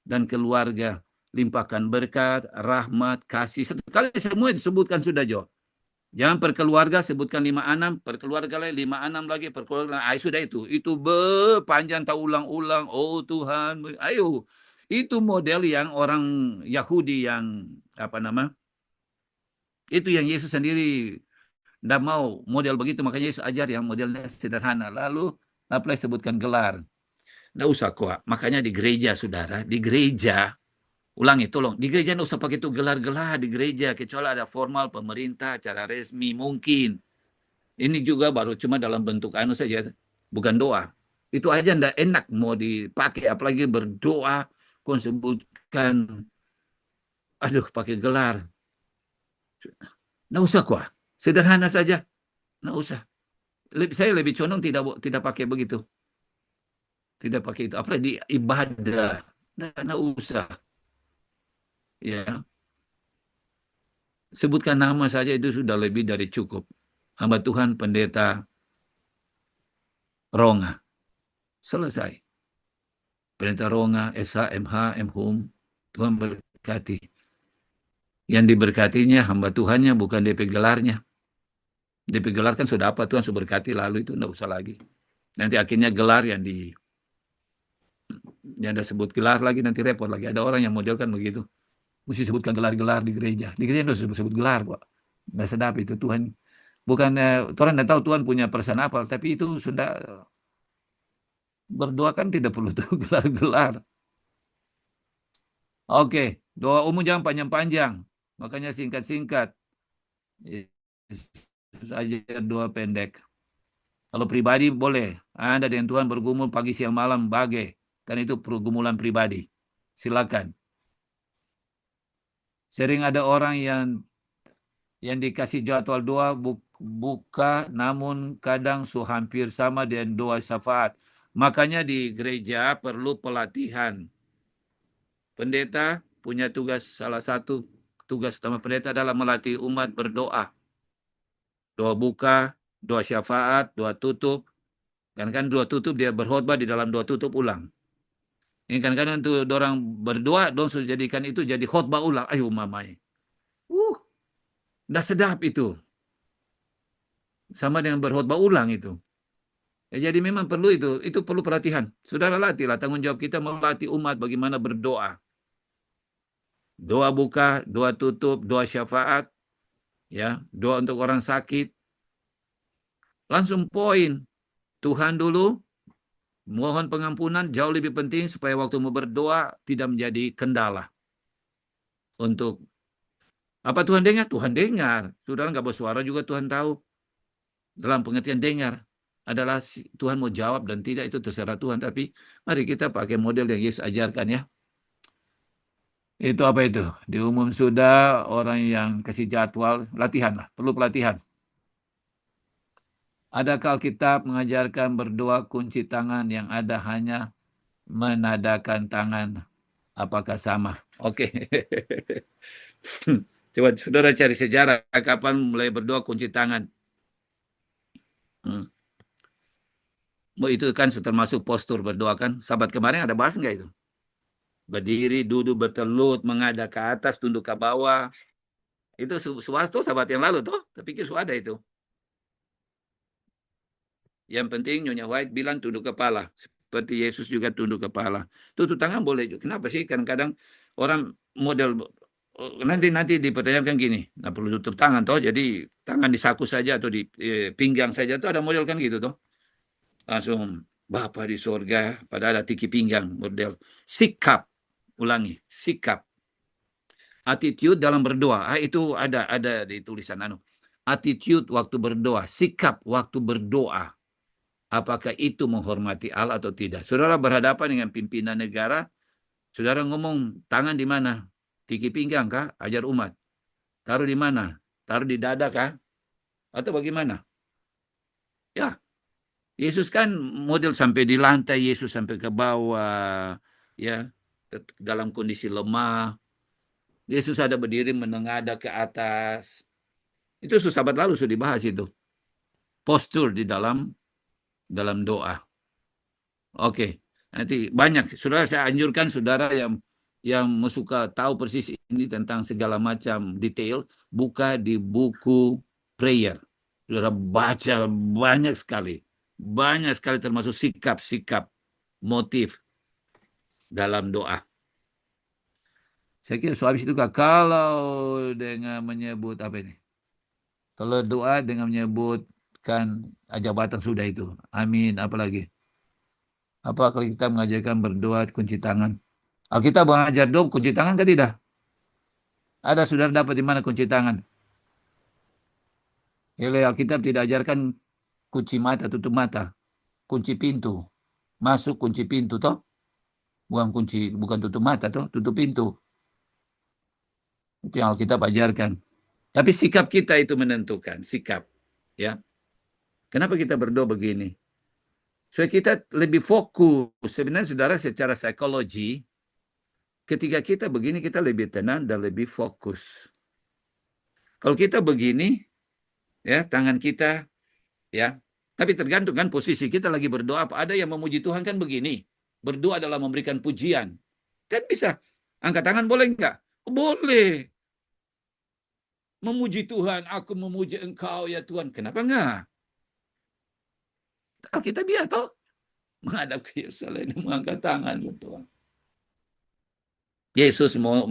dan keluarga. Limpahkan berkat, rahmat, kasih. Satu kali semua disebutkan sudah, Jo. Jangan per keluarga sebutkan 5-6, per keluarga lain 5-6 lagi, per keluarga lain. Sudah itu. Itu panjang tak ulang-ulang. Oh Tuhan, ayo. Itu model yang orang Yahudi yang itu yang Yesus sendiri tidak mau model begitu, makanya Yesus ajar yang modelnya sederhana. Lalu apa sebutkan gelar. Nggak usah kok. Makanya di gereja, saudara, di gereja, ulangi tolong, di gereja nggak usah pakai itu gelar-gelar di gereja, kecuali ada formal pemerintah, acara resmi, mungkin. Ini juga baru cuma dalam bentuk saja, bukan doa. Itu aja nggak enak mau dipakai, apalagi berdoa, kau sebutkan, aduh pakai gelar. Nggak usah kok, sederhana saja, nggak usah. Saya lebih condong tidak pakai begitu. Tidak pakai itu. Apalagi di ibadah. Nggak usah. Ya. Sebutkan nama saja itu sudah lebih dari cukup. Hamba Tuhan pendeta Ronga. Selesai. Pendeta Ronga, SH, MH, MHUM. Tuhan berkati. Yang diberkatinya hamba Tuhannya, bukan DP gelarnya. DP gelar kan sudah apa, Tuhan sudah berkati, lalu itu nggak usah lagi. Nanti akhirnya gelar yang ada sebut gelar lagi, nanti repot lagi. Ada orang yang modelkan begitu. Mesti sebutkan gelar-gelar di gereja. Di gereja harus sebut gelar, Pak. Nggak sedap itu. Tuhan, bukan, orang tidak tahu Tuhan punya perasaan apa, tapi itu sudah berdoa kan tidak perlu tuh gelar-gelar. Oke, doa umum jangan panjang-panjang. Makanya singkat-singkat. Yesus ajar doa pendek. Kalau pribadi boleh. Anda dengan Tuhan bergumul pagi, siang, malam, bagai. Kan itu pergumulan pribadi. Silakan. Sering ada orang yang dikasih jadwal doa buka, namun kadang hampir sama dengan doa syafaat. Makanya di gereja perlu pelatihan. Pendeta punya tugas, salah satu tugas utama pendeta adalah melatih umat berdoa. Doa buka, doa syafaat, doa tutup. Kan doa tutup dia berkhotbah, di dalam doa tutup ulang. Ini kan untuk orang berdoa, dong sudah jadikan itu jadi khotbah ulang. Ayo mamai. Nggak sedap itu. Sama dengan berkhotbah ulang itu. Ya, jadi memang perlu itu perlu perhatian. Saudara latihlah, tanggung jawab kita melatih umat bagaimana berdoa. Doa buka, doa tutup, doa syafaat, ya, doa untuk orang sakit. Langsung poin. Tuhan dulu, mohon pengampunan jauh lebih penting supaya waktu mau berdoa tidak menjadi kendala. Untuk apa Tuhan dengar? Tuhan dengar. Saudara nggak bersuara juga Tuhan tahu. Dalam pengertian dengar. adalah Tuhan mau jawab dan tidak itu terserah Tuhan. Tapi mari kita pakai model yang Yesus ajarkan ya. Itu apa itu? Di umum sudah orang yang kasih jadwal, latihan lah, perlu pelatihan. Adakah Alkitab mengajarkan berdoa kunci tangan yang ada hanya menadakan tangan? Apakah sama? Oke. Coba saudara cari sejarah kapan mulai berdoa kunci tangan. Itu kan termasuk postur berdoa kan. Sahabat kemarin ada bahas nggak itu? Berdiri, duduk, bertelut, menghadap ke atas, tunduk ke bawah. Itu suatu sahabat yang lalu tuh. Tapi pikir ada itu. Yang penting Nyonya White bilang tunduk kepala. Seperti Yesus juga tunduk kepala. Tutup tangan boleh juga. Kenapa sih? Kadang-kadang orang model nanti dipertanyakan gini. Nggak perlu tutup tangan toh. Jadi tangan di saku saja atau di pinggang saja tuh ada model kan gitu toh. Langsung Bapa di sorga pada ada tiki pinggang model. Sikap. Ulangi. Sikap. Attitude dalam berdoa. Itu ada di tulisan attitude waktu berdoa. Sikap waktu berdoa. Apakah itu menghormati Allah atau tidak? Saudara berhadapan dengan pimpinan negara, saudara ngomong tangan di mana? Tiki pinggang kah? Ajar umat. Taruh di mana? Taruh di dada kah? Atau bagaimana? Ya, Yesus kan model sampai di lantai, Yesus sampai ke bawah, ya, dalam kondisi lemah. Yesus ada berdiri menengadah ke atas. Itu sahabat lalu sudah dibahas itu. Postur di dalam doa. Oke, nanti banyak. Saudara, saya anjurkan saudara yang suka tahu persis ini tentang segala macam detail, buka di buku prayer. Saudara baca banyak sekali termasuk sikap-sikap, motif dalam doa. Saya kira habis itu kalau dengan menyebut apa ini? Kalau doa dengan menyebutkan jabatan sudah itu. Amin, apalagi? Apa kalau kita mengajarkan berdoa kunci tangan? Alkitab mengajar doa kunci tangan kan tidak? Ada saudara dapat di mana kunci tangan? Alkitab tidak ajarkan kunci mata, tutup mata. Kunci pintu. Masuk kunci pintu toh? Bukan tutup mata toh, tutup pintu. Itu yang Alkitab ajarkan. Tapi sikap kita itu menentukan, sikap. Ya. Kenapa kita berdoa begini? Supaya kita lebih fokus. Sebenarnya saudara secara psikologi, ketika kita begini kita lebih tenang dan lebih fokus. Kalau kita begini, ya tangan kita, ya. Tapi tergantung kan posisi kita lagi berdoa. Apa ada yang memuji Tuhan kan begini. Berdoa adalah memberikan pujian. Kan bisa. Angkat tangan boleh enggak? Boleh. Memuji Tuhan, aku memuji Engkau ya Tuhan. Kenapa enggak? Alkitab ya toh. Menghadap ke Yerusalem mengangkat tangan Tuhan. Yesus mau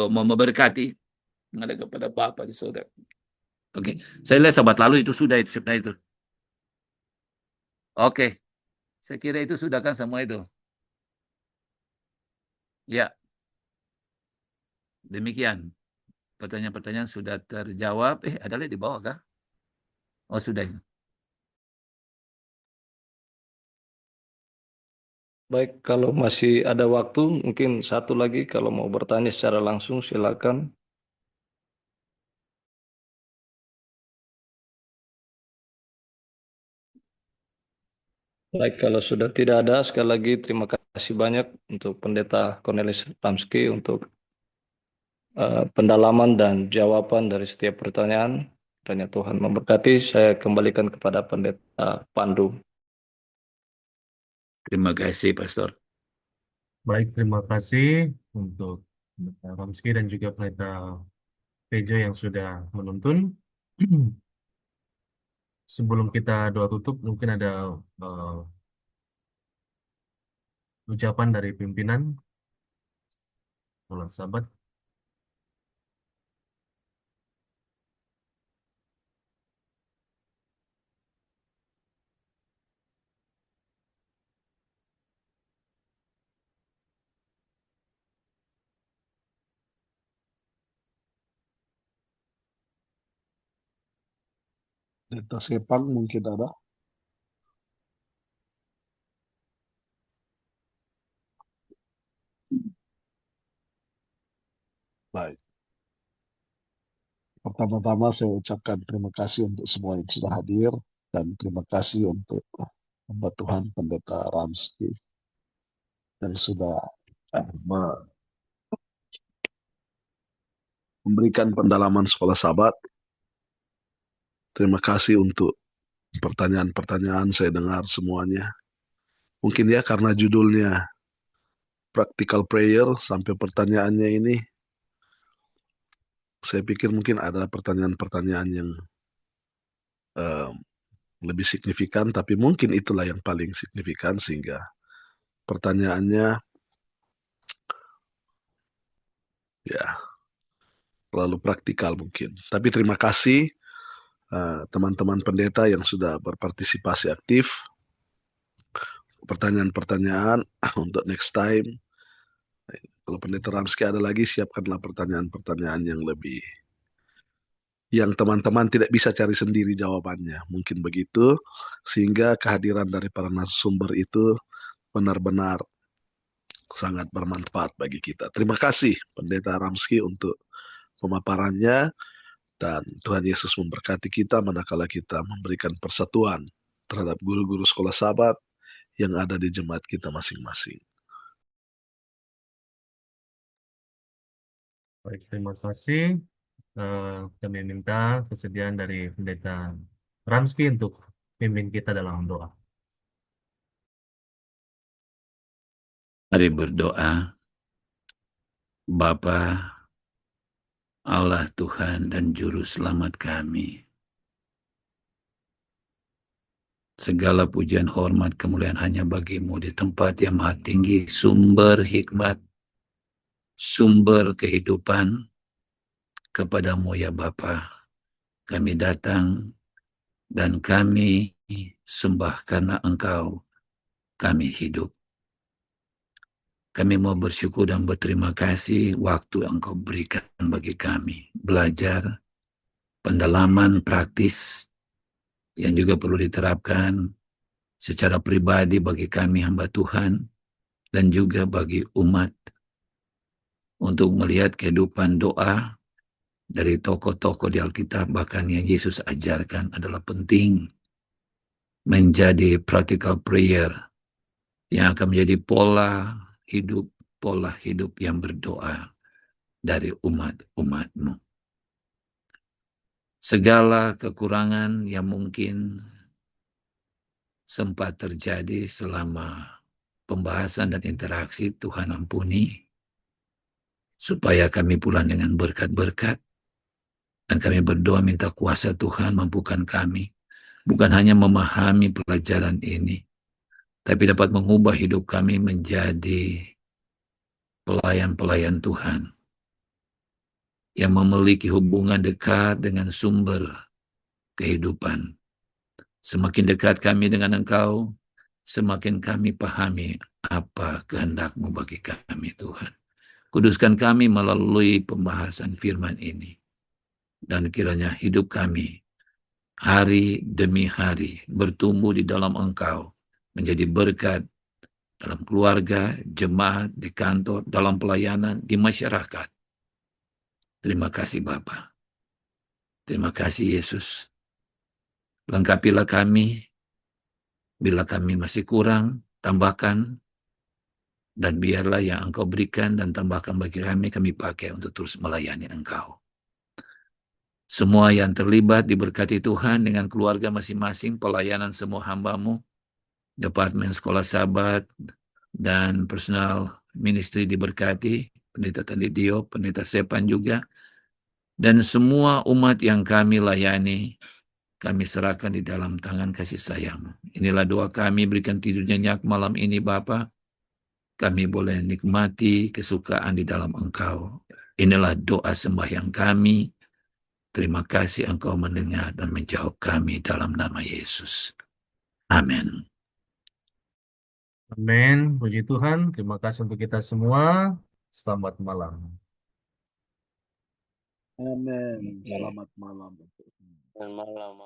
memberkati menghadap kepada Bapa di surga. Oke, saya lihat sahabat lalu itu sudah itu. Oke, saya kira itu sudah kan semua itu. Ya, demikian. Pertanyaan-pertanyaan sudah terjawab. Ada lagi di bawah kah? Oh, sudah. Baik, kalau masih ada waktu, mungkin satu lagi kalau mau bertanya secara langsung silakan. Baik, kalau sudah tidak ada, sekali lagi terima kasih banyak untuk Pendeta Cornelis Tamski untuk pendalaman dan jawaban dari setiap pertanyaan. Kiranya Tuhan memberkati. Saya kembalikan kepada Pendeta Pandu. Terima kasih, Pastor. Baik, terima kasih untuk Pendeta Ramski dan juga Pendeta Tejo yang sudah menuntun. Sebelum kita doa tutup, mungkin ada ucapan dari pimpinan, oleh sahabat. Data Sepang mungkin ada. Baik. Pertama-tama saya ucapkan terima kasih untuk semua yang sudah hadir dan terima kasih untuk hamba Tuhan Pendeta Ramski yang sudah memberikan pendalaman sekolah Sabat. Terima kasih untuk pertanyaan-pertanyaan, saya dengar semuanya. Mungkin ya karena judulnya Practical Prayer sampai pertanyaannya ini, saya pikir mungkin ada pertanyaan-pertanyaan yang eh, lebih signifikan, tapi mungkin itulah yang paling signifikan sehingga pertanyaannya ya terlalu praktikal mungkin. Tapi terima kasih teman-teman pendeta yang sudah berpartisipasi aktif. Pertanyaan-pertanyaan untuk next time. Kalau Pendeta Ramski ada lagi, siapkanlah pertanyaan-pertanyaan yang teman-teman tidak bisa cari sendiri jawabannya. Mungkin begitu, sehingga kehadiran dari para narasumber itu benar-benar sangat bermanfaat bagi kita. Terima kasih Pendeta Ramski untuk pemaparannya, dan Tuhan Yesus memberkati kita manakala kita memberikan persatuan terhadap guru-guru sekolah Sabat yang ada di jemaat kita masing-masing. Baik, terima kasih. Kami minta kesediaan dari Pendeta Ramski untuk pimpin kita dalam doa. Mari berdoa. Bapa, Allah Tuhan dan Juru Selamat kami. Segala pujian, hormat, kemuliaan hanya bagi-Mu di tempat yang maha tinggi, sumber hikmat, sumber kehidupan. Kepadamu ya Bapa, kami datang dan kami sembah karena Engkau kami hidup. Kami mau bersyukur dan berterima kasih waktu Engkau berikan bagi kami. Belajar, pendalaman praktis yang juga perlu diterapkan secara pribadi bagi kami hamba Tuhan dan juga bagi umat untuk melihat kehidupan doa dari tokoh-tokoh di Alkitab, bahkan yang Yesus ajarkan adalah penting menjadi practical prayer yang akan menjadi pola hidup yang berdoa dari umat-umat-Mu. Segala kekurangan yang mungkin sempat terjadi selama pembahasan dan interaksi, Tuhan ampuni, supaya kami pulang dengan berkat-berkat. Dan kami berdoa minta kuasa Tuhan mampukan kami, bukan hanya memahami pelajaran ini, tapi dapat mengubah hidup kami menjadi pelayan-pelayan Tuhan yang memiliki hubungan dekat dengan sumber kehidupan. Semakin dekat kami dengan Engkau, semakin kami pahami apa kehendak-Mu bagi kami, Tuhan. Kuduskan kami melalui pembahasan firman ini. Dan kiranya hidup kami hari demi hari bertumbuh di dalam Engkau, menjadi berkat dalam keluarga, jemaat, di kantor, dalam pelayanan, di masyarakat. Terima kasih Bapa. Terima kasih Yesus. Lengkapilah kami, bila kami masih kurang, tambahkan, dan biarlah yang Engkau berikan dan tambahkan bagi kami pakai untuk terus melayani Engkau. Semua yang terlibat diberkati Tuhan dengan keluarga masing-masing, pelayanan semua hamba-Mu, Departemen Sekolah Sabat, dan personal ministry diberkati, Pendeta Tandidio, Pendeta Sepan juga, dan semua umat yang kami layani, kami serahkan di dalam tangan kasih sayang. Inilah doa kami, berikan tidur nyenyak malam ini Bapa. Kami boleh nikmati kesukaan di dalam Engkau. Inilah doa sembahyang kami. Terima kasih Engkau mendengar dan menjawab kami dalam nama Yesus. Amin. Amin. Puji Tuhan. Terima kasih untuk kita semua. Selamat malam. Amin. Selamat malam. Selamat malam.